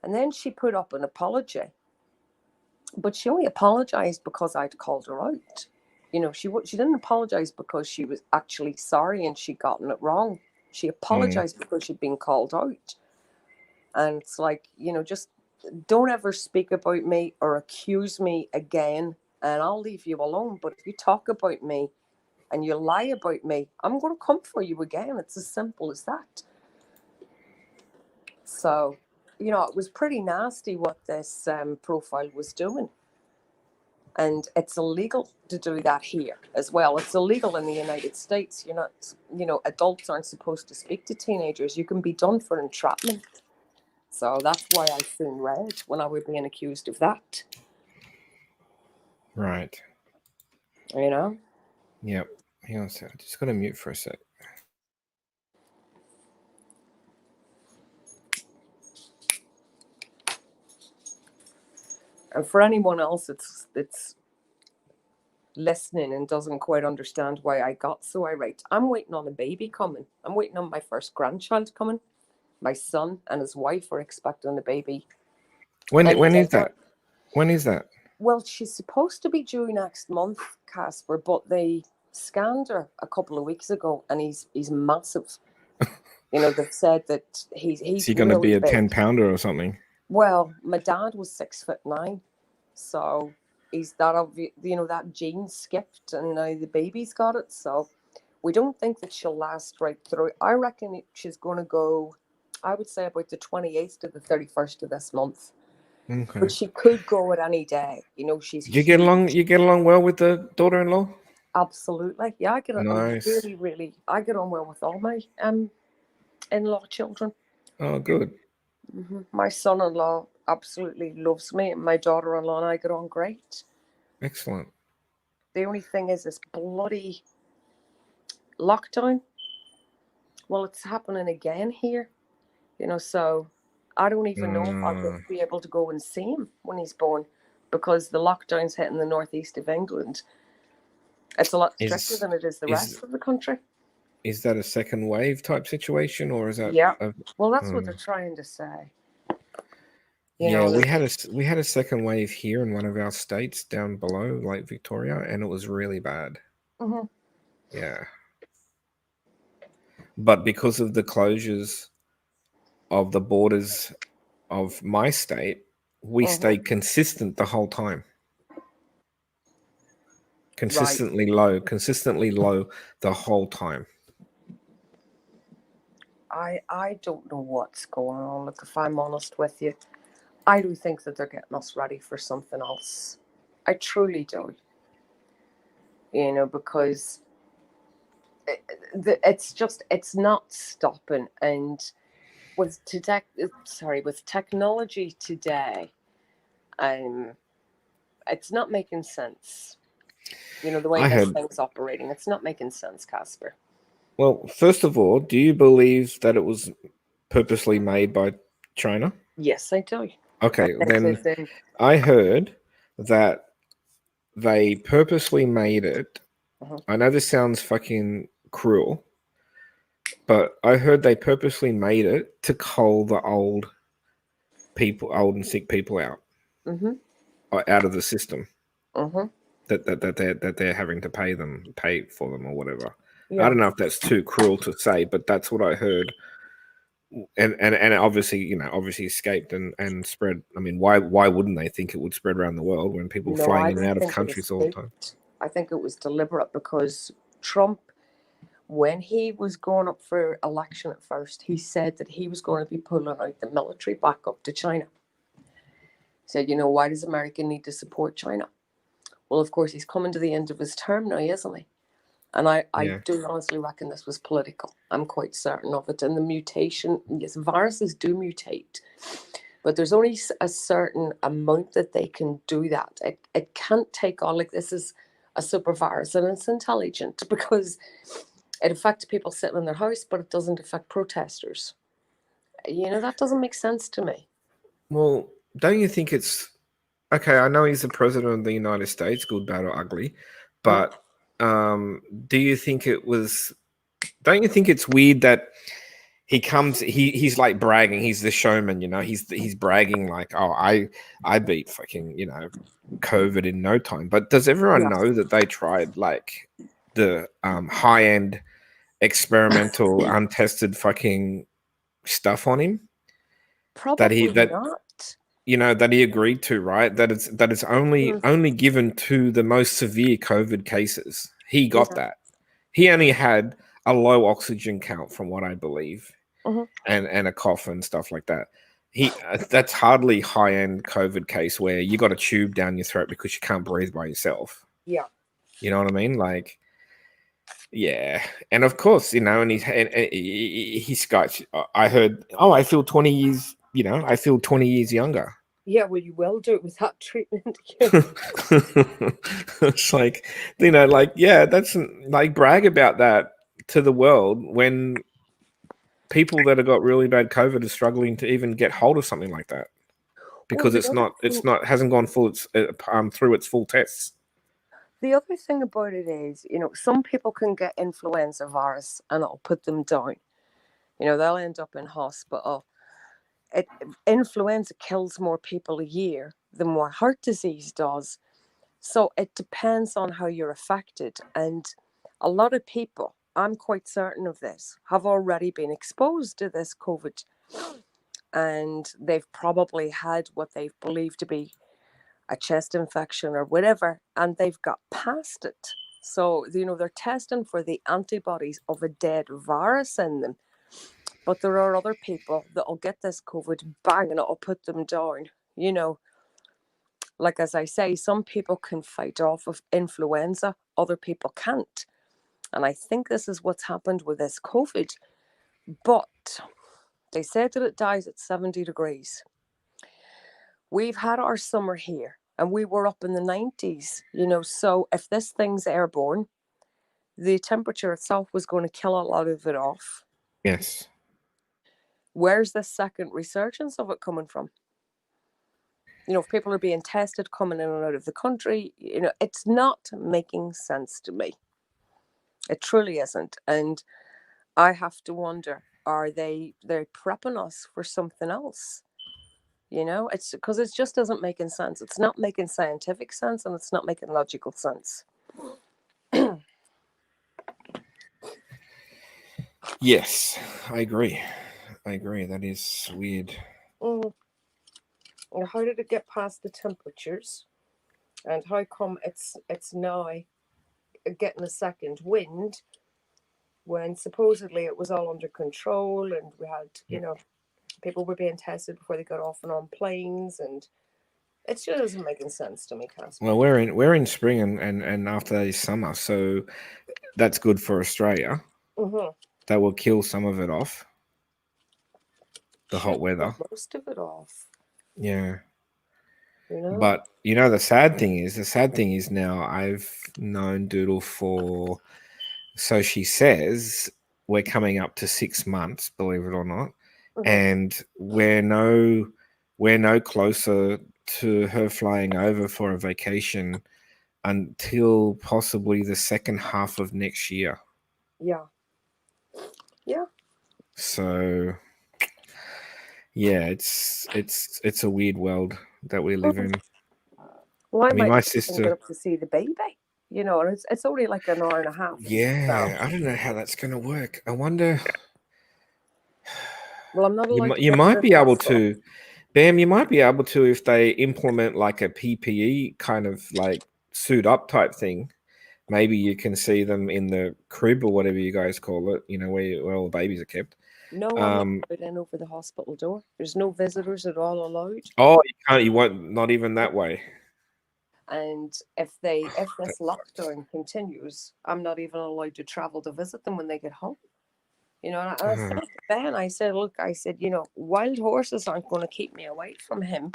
And then she put up an apology. But she only apologized because I'd called her out. You know, she didn't apologize because she was actually sorry and she'd gotten it wrong. She apologized because she'd been called out. And it's like, you know, just don't ever speak about me or accuse me again, and I'll leave you alone. But if you talk about me and you lie about me, I'm going to come for you again. It's as simple as that. So, you know, it was pretty nasty what this profile was doing. And it's illegal to do that here as well. It's illegal in the United States. You're not, you know, adults aren't supposed to speak to teenagers. You can be done for entrapment. So that's why I soon read when I was being accused of that. Right. You know? Yep. Hang on a sec. I just got to mute for a sec. And for anyone else it's listening and doesn't quite understand why I got so irate, I'm waiting on a baby coming. I'm waiting on my first grandchild coming. My son and his wife are expecting a baby. When is that? When is that? Well, she's supposed to be due next month, Casper, but they scanned her a couple of weeks ago and he's massive. You know, they've said that he's Is he going to really be a big. 10-pounder or something? Well, my dad was 6'9", so he's that you know, that gene skipped and now the baby's got it. So we don't think that she'll last right through. I reckon she's going to go, I would say, about the 28th to the 31st of this month. Okay. But she could go at any day. You know, she's You get along. You get along well with the daughter-in-law. Absolutely, yeah. I get on Nice. really. I get on well with all my in-law children. Oh, good. Mm-hmm. My son-in-law absolutely loves me, and my daughter-in-law and I get on great. Excellent. The only thing is this bloody lockdown. Well, it's happening again here, you know, so I don't even know if I'll be able to go and see him when he's born because the lockdown's hitting the northeast of England. It's a lot stricter than it is the rest of the country. Is that a second wave type situation, or is that? Yeah. Well, that's what they're trying to say. You know, we had a second wave here in one of our states down below, like Victoria, and it was really bad. Mm-hmm. Yeah. But because of the closures of the borders of my state, we stayed consistent the whole time. Consistently low the whole time. I don't know what's going on. Look, if I'm honest with you, I do think that they're getting us ready for something else. I truly do. because it's not stopping. And with technology today, it's not making sense. The way I this heard. thing's operating, it's not making sense, Casper. Well, first of all, do you believe that it was purposely made by China? Yes, I do. Okay, I think then that I heard that they purposely made it. Mhm. I know this sounds fucking cruel, but I heard they purposely made it to cull the old and sick people out out of the system Mhm. that they're having to pay for them or whatever. I Yeah. don't know if that's too cruel to say, but that's what I heard. And obviously, obviously escaped and spread. I mean, why wouldn't they think it would spread around the world when people No, flying I in and don't out of think it countries all the time? escaped. I think it was deliberate because Trump, when he was going up for election at first, he said that he was going to be pulling out the military back up to China. He said, why does America need to support China? Well, of course, he's coming to the end of his term now, isn't he? And I Yeah. do honestly reckon this was political. I'm quite certain of it. And the mutation, yes, viruses do mutate, but there's only a certain amount that they can do that. It can't take on, like, this is a super virus and it's intelligent because it affects people sitting in their house, but it doesn't affect protesters. That doesn't make sense to me. Well, don't you think it's okay? I know he's the president of the United States, good, bad, or ugly, Mm. but do you think it was? Don't you think it's weird that he comes? He's like bragging. He's the showman, He's bragging like, "Oh, I beat fucking COVID in no time." But does everyone Yeah, know that they tried like the high end experimental untested fucking stuff on him that he probably that not. that he agreed to, right? That it's Mm. only given to the most severe COVID cases. He got Yeah. that. He only had a low oxygen count, from what I believe, Mhm. and a cough and stuff like that. That's hardly high end COVID case where you got a tube down your throat because you can't breathe by yourself. Yeah. You know what I mean? Like, yeah, and of course, and he Scotch. I heard, oh, I feel 20 years. I feel 20 years younger. Yeah, well, you will do it with that treatment. It's like, yeah, that's like brag about that to the world when people that have got really bad COVID are struggling to even get hold of something like that Well, because hasn't gone through its full tests. the other thing about it is, some people can get influenza virus and it'll put them down. They'll end up in hospital. Influenza kills more people a year than what heart disease does. So it depends on how you're affected. And a lot of people, I'm quite certain of this, have already been exposed to this COVID. And they've probably had what they've believed to be a chest infection or whatever, and they've got past it. So, they're testing for the antibodies of a dead virus in them. But there are other people that'll get this COVID, bang, and it'll put them down. Like, as I say, some people can fight off of influenza, other people can't. And I think this is what's happened with this COVID. But they said that it dies at 70 degrees. We've had our summer here and we were up in the 90s, so if this thing's airborne, the temperature itself was going to kill a lot of it off. Yes. Where's the second resurgence of it coming from? If people are being tested coming in and out of the country, it's not making sense to me. It truly isn't. And I have to wonder, are they're prepping us for something else? It's because it just doesn't make sense. It's not making scientific sense and it's not making logical sense. Yes, I agree. That is weird. Mm. How did it get past the temperatures? And how come it's now getting a second wind when supposedly it was all under control and we had, people were being tested before they got off and on planes, and It just isn't making sense to me, Casper. Well, we're in spring and after that is summer, so that's good for Australia. Mm-hmm. That will kill some of it off. The hot weather. Most of it off. Yeah. You know? But the sad thing is now I've known Doodle for, so she says we're coming up to 6 months, believe it or not. Mm-hmm. And we're no closer to her flying over for a vacation until possibly the second half of next year. Yeah. Yeah. So yeah, it's a weird world that we live in. Well, I mean, my get sister up to see the baby, and it's only like an hour and a half. Yeah, I don't know how that's going to work. I wonder. Well, I'm not allowed You might be able to, Bam. You might be able to if they implement like a PPE kind of like suit up type thing. Maybe you can see them in the crib or whatever you guys call it. Where all the babies are kept. No, I'm not allowed in over the hospital door. There's no visitors at all allowed. Oh, you can't. You won't. Not even that way. And if this lockdown continues, I'm not even allowed to travel to visit them when they get home. And I said to Ben, I said, look, wild horses aren't going to keep me away from him.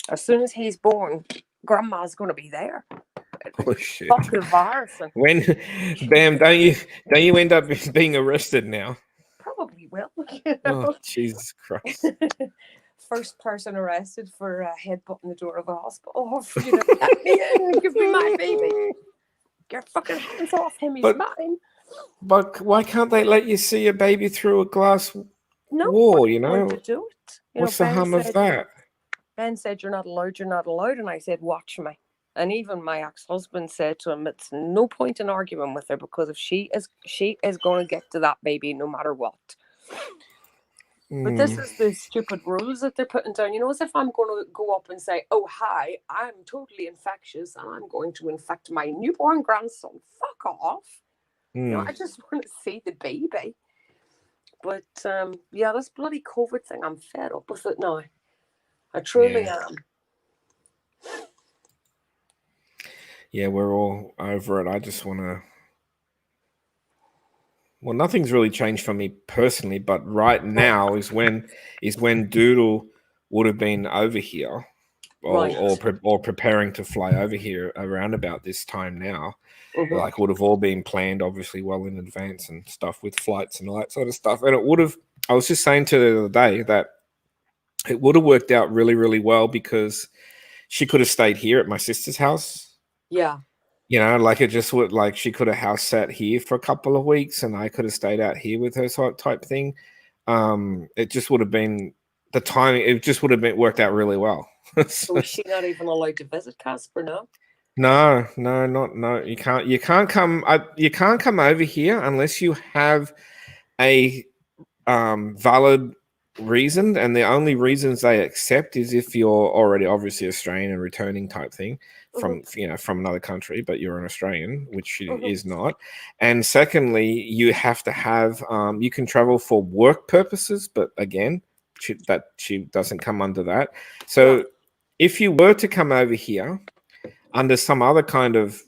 As soon as he's born, Grandma's going to be there. Oh shit! Fuck the virus. When, Bam, don't you end up being arrested now? Probably will. Oh Jesus Christ! First person arrested for headbutting the door of a hospital. Let me in, give me my baby. Get fucking hands off him, he's mine. But why can't they let you see a baby through a glass wall, To do it. What's the harm of that? Ben said, you're not allowed, and I said, watch me. And even my ex-husband said to him, it's no point in arguing with her, because if she is going to get to that baby no matter what. But this is the stupid rules that they're putting down. As if I'm going to go up and say, oh, hi, I'm totally infectious and I'm going to infect my newborn grandson. Fuck off. I just want to see the baby. But, this bloody COVID thing, I'm fed up with it now. I truly am. Yeah, we're all over it. I just want to... Well, nothing's really changed for me personally, but right now is when Doodle would have been over here or preparing to fly over here around about this time now. Mm-hmm. Like, would have all been planned obviously well in advance and stuff with flights and all that sort of stuff. And it would have, I was just saying to her the other day that it would have worked out really, really well because she could have stayed here at my sister's house. Yeah. Like it just would, like she could have house sat here for a couple of weeks and I could have stayed out here with her type thing. It just would have been the timing. It just would have been worked out really well. So is she not even allowed to visit Casper now? No. You can't come over here unless you have a valid reason, and the only reasons they accept is if you're already obviously Australian and returning type thing from from another country, but you're an Australian, which she is not. And secondly, you have to have you can travel for work purposes, but again, she doesn't come under that. So if you were to come over here under some other kind of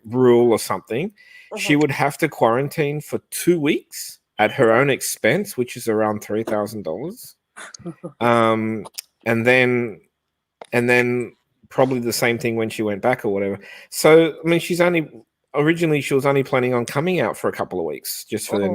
rule or something, she would have to quarantine for 2 weeks at her own expense, which is around $3,000. And then probably the same thing when she went back or whatever. So, I mean, she was only planning on coming out for a couple of weeks just for the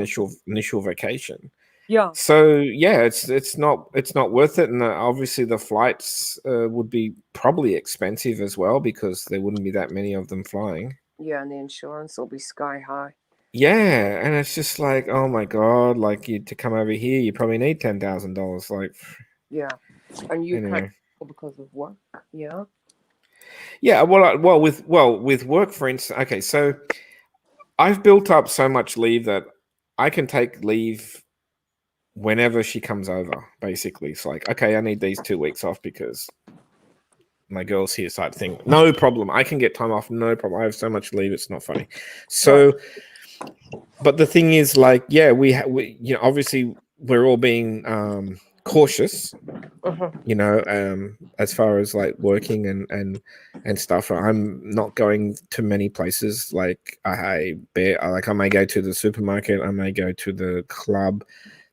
initial vacation. Yeah. So yeah, it's not worth it, and obviously the flights would be probably expensive as well because there wouldn't be that many of them flying. Yeah, and the insurance will be sky high. Yeah, and it's just like, oh my god, like to come over here, you probably need $10,000. Like, yeah, and you can't because of work. Yeah. Yeah, well, with work, for instance. Okay, so I've built up so much leave that I can take leave whenever she comes over. Basically, it's like, okay, I need these 2 weeks off because my girl's here, type thing. No problem. I can get time off. No problem. I have so much leave. It's not funny. So. But the thing is, like, yeah, we obviously we're all being cautious, Mhm. you know, as far as like working and stuff. I'm not going to many places. Like I may go to the supermarket, I may go to the club.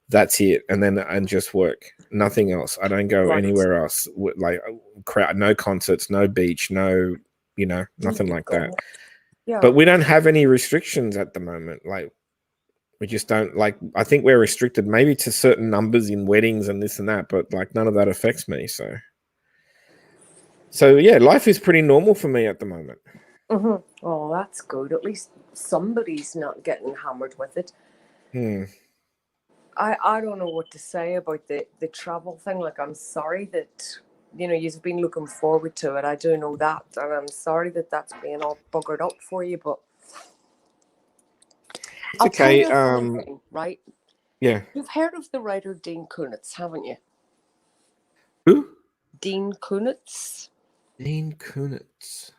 That's it, and just work. Nothing else. I don't go Right. anywhere else. Like crowd, no concerts, no beach, no, you know, nothing like that. Yeah. But we don't have any restrictions at the moment. Like we just don't like. I think we're restricted maybe to certain numbers in weddings and this and that, but like none of that affects me. So yeah, life is pretty normal for me at the moment. Mm-hmm. Oh, that's good. At least somebody's not getting hammered with it. I don't know what to say about the travel thing. Like, I'm sorry that, you know, you've been looking forward to it. I do know that. And I'm sorry that that's being all buggered up for you. But It's I'll tell okay. you a funny thing, right? Yeah. You've heard of the writer Dean Kunitz, haven't you? Who? Dean Kunitz. Dean Kunitz.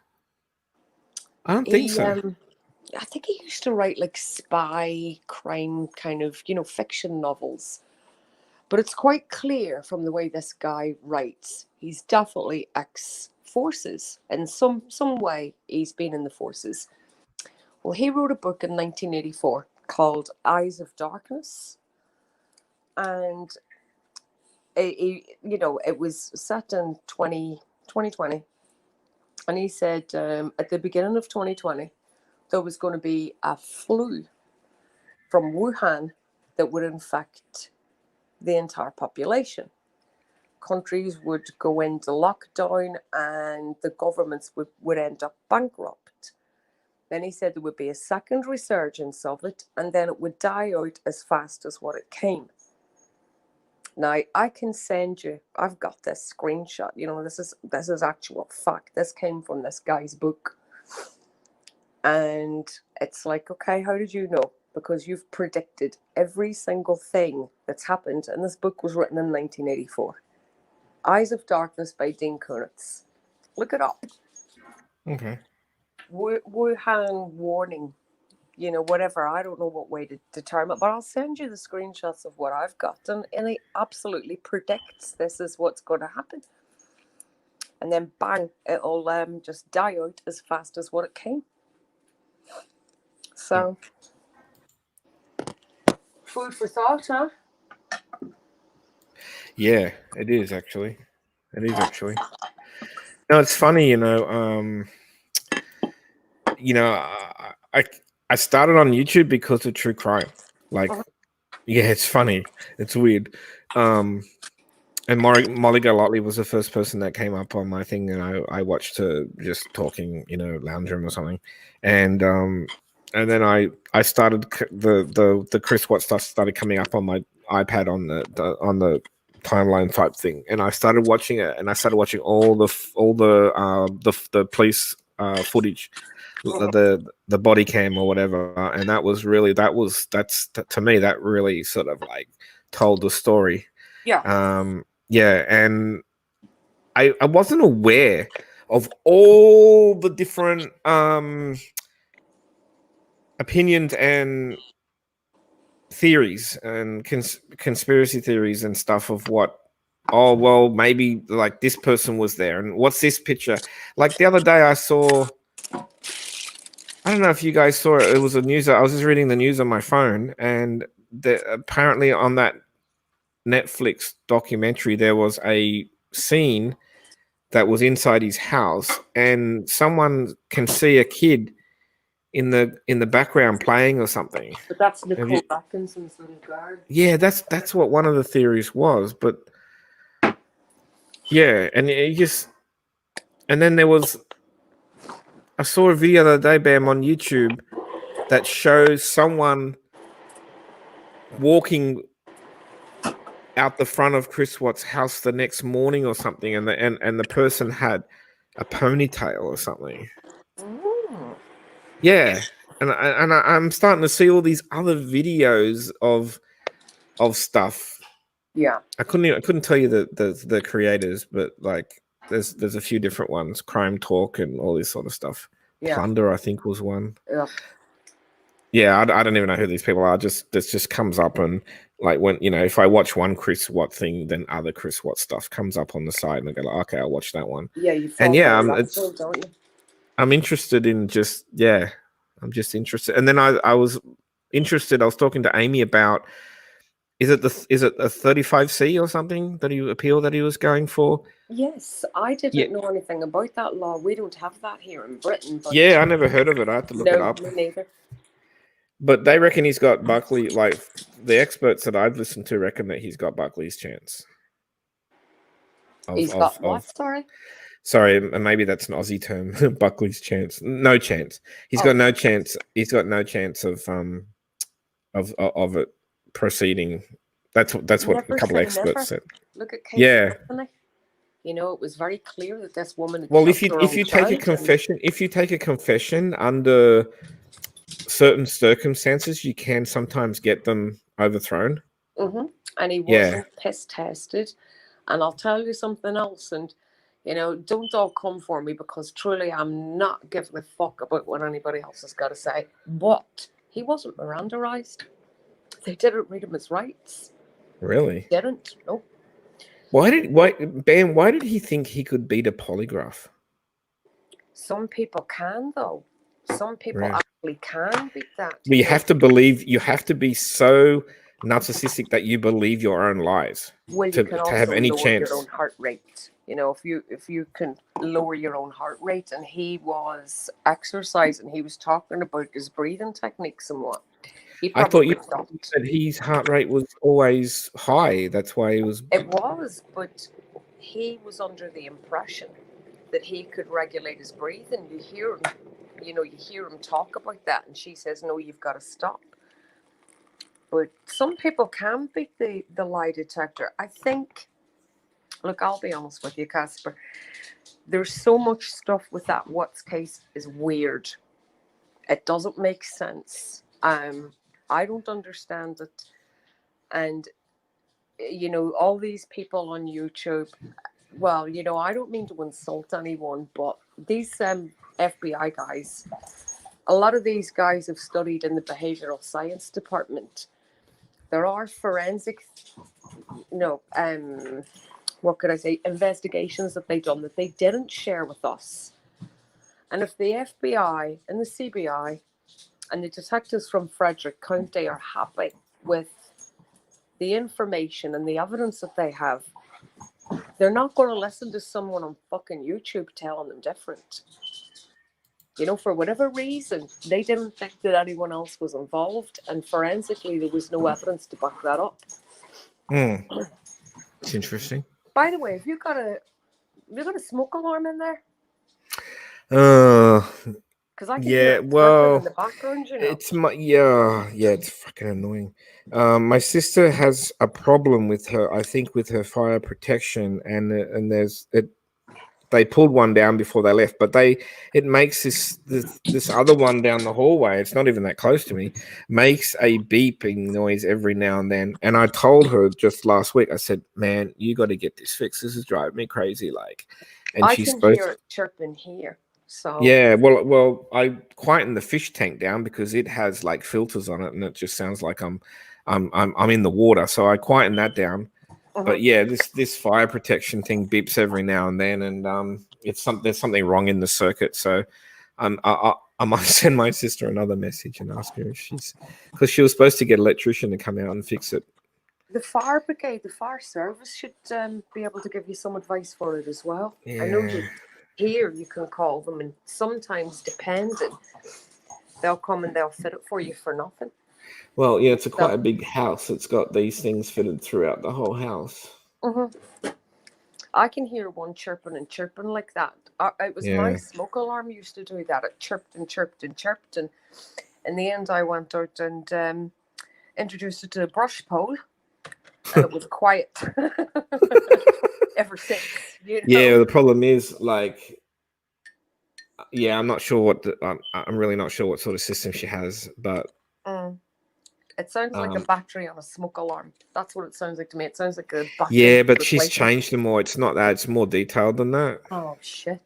I don't think so. I think he used to write like spy crime kind of, you know, fiction novels. But it's quite clear from the way this guy writes, he's definitely ex-forces. In some way, he's been in the forces. Well, he wrote a book in 1984 called Eyes of Darkness. And, it was set in 2020. And he said at the beginning of 2020, there was going to be a flu from Wuhan that would infect the entire population. Countries would go into lockdown and the governments would end up bankrupt. Then he said there would be a second resurgence of it and then it would die out as fast as what it came. Now, I can send you, I've got this screenshot, you know, this is actual fact. This came from this guy's book. And it's like, okay, how did you know? Because you've predicted every single thing that's happened. And this book was written in 1984. Eyes of Darkness by Dean Kunitz. Look it up. Okay. Wuhan warning, you know, whatever. I don't know what way to determine it, but I'll send you the screenshots of what I've got. And he absolutely predicts this is what's going to happen. And then bang, it'll just die out as fast as what it came. So, food for thought, huh? Yeah, it is actually. It is actually. No, it's funny, you know. I started on YouTube because of true crime. Like, yeah, it's funny. It's weird. And Molly Golightly was the first person that came up on my thing, and I watched her just talking, you know, lounge room or something, and then I started the Chris Watt stuff started coming up on my iPad on the timeline type thing, and I started watching it, and I started watching all the police footage, the body cam or whatever, and that's to me that really sort of like told the story. Yeah. Yeah, and I wasn't aware of all the different opinions and theories and conspiracy theories and stuff of what, oh, well, maybe like this person was there and what's this picture. Like the other day I saw, I don't know if you guys saw it, it was a news, I was just reading the news on my phone, and apparently on that Netflix documentary there was a scene that was inside his house, and someone can see a kid in the background playing or something. But that's Nicole Atkinson's little guard. Yeah, that's what one of the theories was, but yeah, and then there was, I saw a video the other day, Bam, on YouTube that shows someone walking out the front of Chris Watt's house the next morning or something, and the person had a ponytail or something. Mm. Yeah, and I'm starting to see all these other videos of stuff. Yeah, I couldn't tell you the creators, but like there's a few different ones. Crime Talk and all this sort of stuff. yeah. Plunder, I think, was one. Yeah. Yeah, I don't even know who these people are. This just comes up, and like when if I watch one Chris Watt thing, then other Chris Watt stuff comes up on the side, and I go like, okay, I'll watch that one. Yeah, you And follow that, don't you? I'm interested in I'm just interested. And then I was interested. I was talking to Amy about is it a 35C or something that he was going for? Yes, I didn't know anything about that law. We don't have that here in Britain. But yeah, I never heard of it. I have to look it up. No, me neither. But they reckon he's got Buckley. Like the experts that I've listened to reckon that he's got Buckley's chance. He's got what? Sorry, maybe that's an Aussie term. Buckley's chance. No chance. He's got no chance. He's got no chance of it proceeding. That's what a couple of experts said. Look at Kate Anthony. It was very clear that this woman. Well, if you take a confession under certain circumstances, you can sometimes get them overthrown. Mm-hmm. And he wasn't piss tested. And I'll tell you something else. And don't all come for me, because truly I'm not giving a fuck about what anybody else has got to say. But he wasn't Mirandaized. They didn't read him his rights. Really? Didn't. Nope. Why did he think he could beat a polygraph? Some people can, though. Some people actually can beat that. But you have to be so narcissistic that you believe your own lies to have any chance. Your own heart rate. If you can lower your own heart rate, and he was exercising, he was talking about his breathing techniques and what. I thought you said his heart rate was always high. That's why he was. It was, but he was under the impression that he could regulate his breathing. You hear him, you hear him talk about that, and she says, "No, you've got to stop." But some people can beat the lie detector. I think. Look, I'll be honest with you, Casper. There's so much stuff with that Watts case is weird. It doesn't make sense. I don't understand it. And, all these people on YouTube, well, I don't mean to insult anyone, but these FBI guys, a lot of these guys have studied in the behavioral science department. There are forensic, what could I say, investigations that they've done that they didn't share with us. And if the FBI and the CBI and the detectives from Frederick County are happy with the information and the evidence that they have, they're not going to listen to someone on fucking YouTube telling them different. For whatever reason, they didn't think that anyone else was involved, and forensically there was no evidence to back that up. It's interesting. By the way, have you got a smoke alarm in there? Because I can hear it in the background, It's it's fucking annoying. My sister has a problem with her fire protection, and they pulled one down before they left, but it makes this other one down the hallway. It's not even that close to me. Makes a beeping noise every now and then. And I told her just last week. I said, "Man, you got to get this fixed. This is driving me crazy." And I can hear it chirping here. So yeah, well, I quieten the fish tank down because it has like filters on it, and it just sounds like I'm in the water. So I quieten that down. But yeah, this fire protection thing beeps every now and then, and there's something wrong in the circuit. So I might send my sister another message and ask her if because she was supposed to get an electrician to come out and fix it. The fire brigade, the fire service should be able to give you some advice for it as well. Yeah. I know you can call them, and sometimes depending, they'll come and they'll fit it for you for nothing. Well, yeah, it's quite a big house. It's got these things fitted throughout the whole house. I can hear one chirping and chirping like that. It was my smoke alarm used to do that. It chirped and chirped and chirped. And in the end, I went out and introduced it to a brush pole. And it was quiet ever since. Yeah, the problem is, I'm not sure I'm really not sure what sort of system she has, but... It sounds like a battery on a smoke alarm. That's what it sounds like to me. It sounds like a battery. Yeah, but she's changed them more. It's not that. It's more detailed than that. Oh, shit.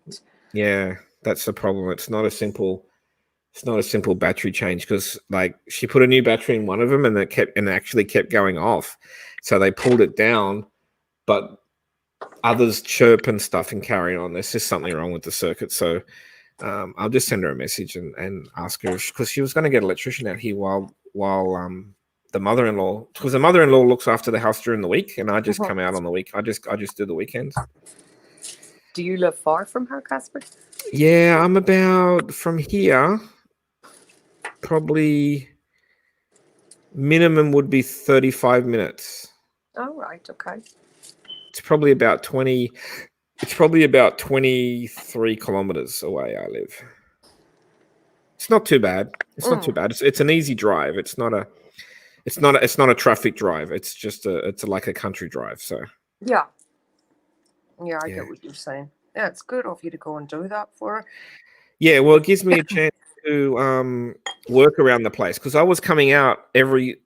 Yeah, that's the problem. It's not a simple It's not a simple battery change because, like, she put a new battery in one of them, and it actually kept going off. So they pulled it down, but others chirp and stuff and carry on. There's just something wrong with the circuit. So I'll just send her a message and ask her, because she was going to get an electrician out here while the mother-in-law, because the mother-in-law looks after the house during the week, and I just come out on the week. I just do the weekends. Do you live far from her, Casper? Yeah, I'm about from here. Probably minimum would be 35 minutes. Oh, right. Okay. It's probably about 20. It's probably about 23 kilometers away. I live. It's not too bad. It's not too bad. It's an easy drive. It's not a traffic drive. It's like a country drive. So yeah, I get what you're saying. Yeah, it's good of you to go and do that for her. Yeah, well, it gives me a chance to work around the place, because I was coming out every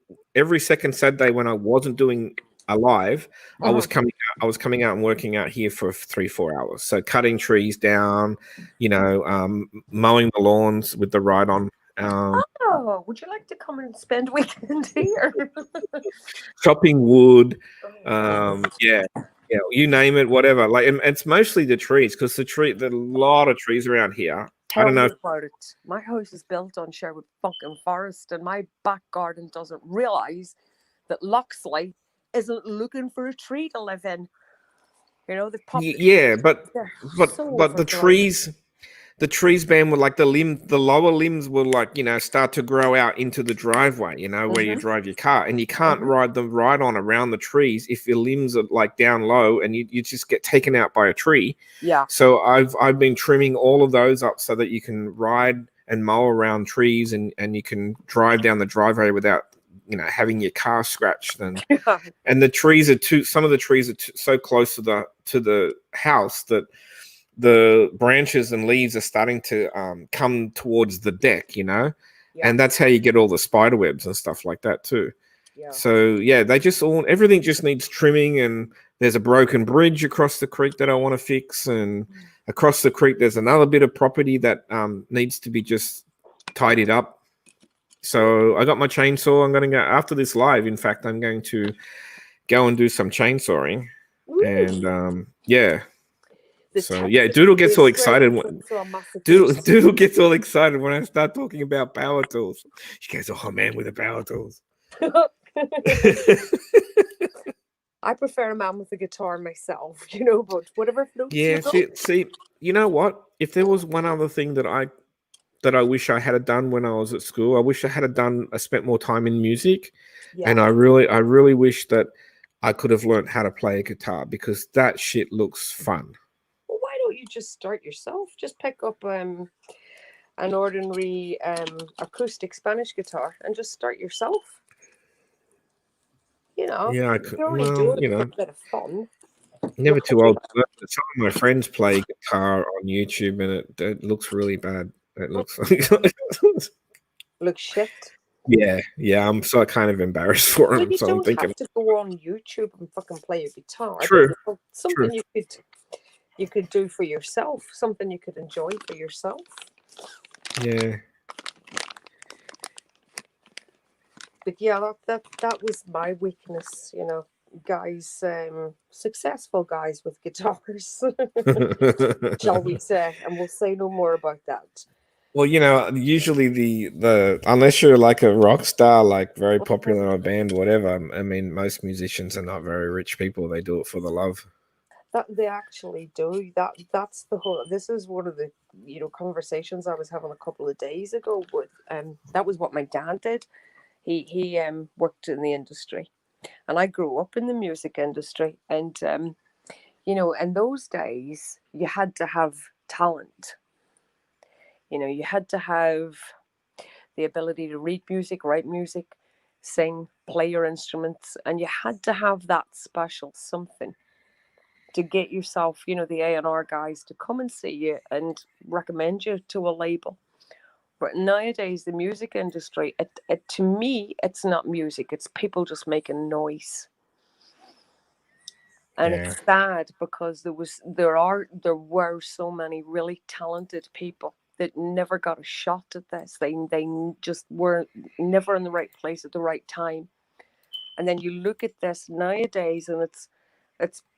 second Saturday when I wasn't doing a live. I was coming out and working out here for 3-4 hours. So cutting trees down, mowing the lawns with the ride on. Oh, would you like to come and spend a weekend here? Chopping wood. Yeah, you name it, whatever. Like, and it's mostly the trees, because there's a lot of trees around here. Tell me about it. My house is built on Sherwood fucking Forest, and my back garden doesn't realise that Loxley isn't looking for a tree to live in. You know, they've popped. Yeah, but the trees, Ben, were like the lower limbs will, like, start to grow out into the driveway, where you drive your car, and you can't ride on around the trees if your limbs are like down low, and you just get taken out by a tree. Yeah. So I've been trimming all of those up so that you can ride and mow around trees, and you can drive down the driveway without having your car scratched. And the trees are some of the trees are so close to the house that the branches and leaves are starting to come towards the deck, and that's how you get all the spider webs and stuff like that too. Yeah. So yeah, everything just needs trimming, and there's a broken bridge across the creek that I want to fix, and across the creek there's another bit of property that needs to be just tidied up. So I got my chainsaw. I'm going to go after this live. In fact, I'm going to go and do some chainsawing. Ooh. And yeah. So yeah, Doodle gets all excited. Doodle gets all excited when I start talking about power tools. She goes, "Oh man, with the power tools." I prefer a man with a guitar myself, but whatever floats. Yeah, see, you know what? If there was one other thing that I wish I had done when I was at school, I wish I had spent more time in music, and I really wish that I could have learned how to play a guitar, because that shit looks fun. Why don't you just start yourself? Just pick up an ordinary acoustic Spanish guitar and just start yourself. Yeah, I could. You're only doing it for a bit of fun. Never too old. Some of my friends play guitar on YouTube, and it looks really bad. It looks like looks shit. Yeah. I'm so kind of embarrassed for him. You so don't I'm thinking have to go on YouTube and fucking play a guitar. True. Something you could do for yourself. Something you could enjoy for yourself. Yeah. But yeah, that was my weakness, guys, successful guys with guitars, shall we say, and we'll say no more about that. Well, usually the unless you're like a rock star, like very popular in a band, whatever. I mean, most musicians are not very rich people. They do it for the love. That they actually do. That's the whole. This is one of the conversations I was having a couple of days ago with. That was what my dad did. He worked in the industry, and I grew up in the music industry, and in those days you had to have talent. You had to have the ability to read music, write music, sing, play your instruments, and you had to have that special something to get yourself, the A&R guys to come and see you and recommend you to a label. But nowadays, the music industry, it to me, it's not music. It's people just making noise. And it's sad, because there were so many really talented people that never got a shot at this. They just were never in the right place at the right time. And then you look at this nowadays, and it's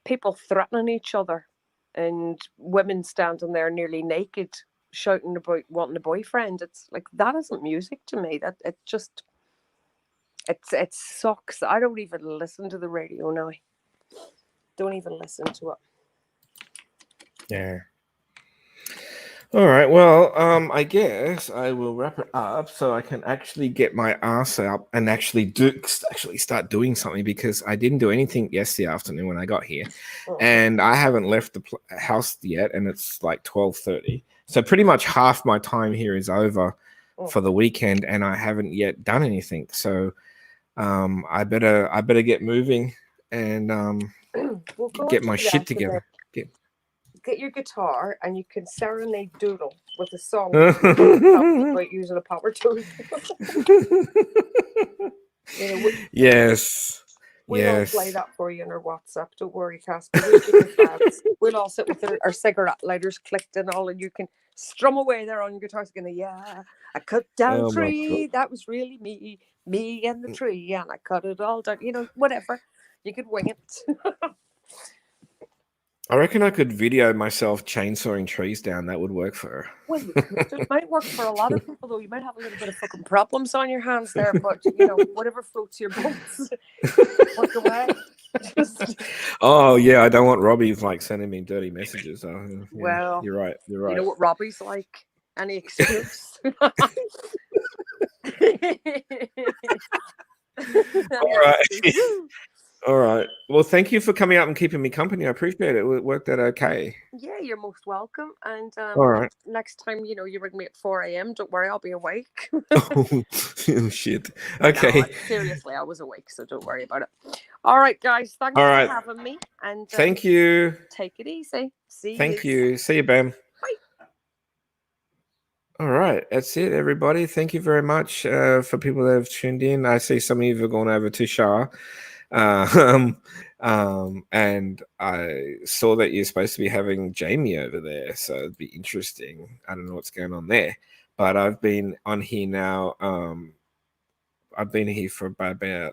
people threatening each other, and women standing there nearly naked, shouting about wanting a boyfriend. It's like, that isn't music to me. That it sucks. I don't even listen to the radio now. Don't even listen to it. Yeah. All right. Well, I guess I will wrap it up so I can actually get my ass out and actually start doing something, because I didn't do anything yesterday afternoon when I got here, and I haven't left the house yet, and it's like 12:30. So pretty much half my time here is over for the weekend, and I haven't yet done anything. So I better get moving and get my shit together. Get your guitar and you can serenade Doodle with a song about using a power tool. Yes. We'll all play that for you in our WhatsApp. Don't worry, Casper. We'll all sit with our cigarette lighters clicked and all, and you can strum away there on your guitar. Going, I cut down a tree. That was really me and the tree, and I cut it all down. Whatever. You could wing it. I reckon I could video myself chainsawing trees down. That would work for her. Well, it might work for a lot of people, though. You might have a little bit of fucking problems on your hands there, but whatever floats your boats, work away. Oh yeah, I don't want Robbie sending me dirty messages. Well, you're right. You're right. You know what Robbie's like? Any excuse. All right. All right. Well, thank you for coming out and keeping me company. I appreciate it. It worked out okay. Yeah, you're most welcome. And all right. Next time, you ring me at 4 a.m. Don't worry, I'll be awake. Oh, shit. Okay. No, seriously, I was awake, so don't worry about it. All right, guys. Thanks for having me. And thank you. Take it easy. See you. Thank you. See you, Bam. Bye. All right. That's it, everybody. Thank you very much for people that have tuned in. I see some of you have gone over to Shah. And I saw that you're supposed to be having Jamie over there, so it'd be interesting. I don't know what's going on there, but I've been on here now. I've been here for about an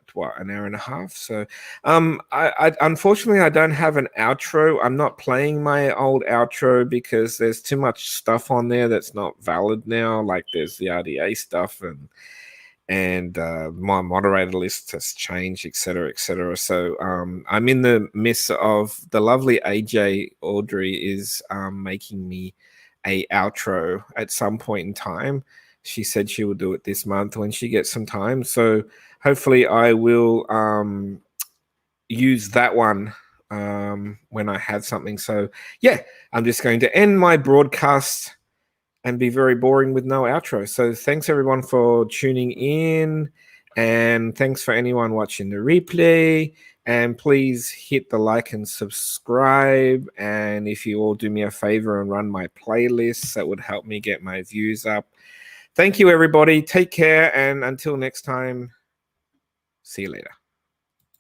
hour and a half. So, I unfortunately I don't have an outro. I'm not playing my old outro because there's too much stuff on there that's not valid now. Like there's the RDA stuff and my moderator list has changed, etc., etc. So I'm in the midst of the lovely AJ Audrey is making me a outro at some point in time. She said she will do it this month when she gets some time. So hopefully I will use that one when I have something. So yeah, I'm just going to end my broadcast and be very boring with no outro. So thanks everyone for tuning in, and thanks for anyone watching the replay, and please hit the like and subscribe, and if you all do me a favor and run my playlists, that would help me get my views up. Thank you everybody, take care, and until next time, see you later.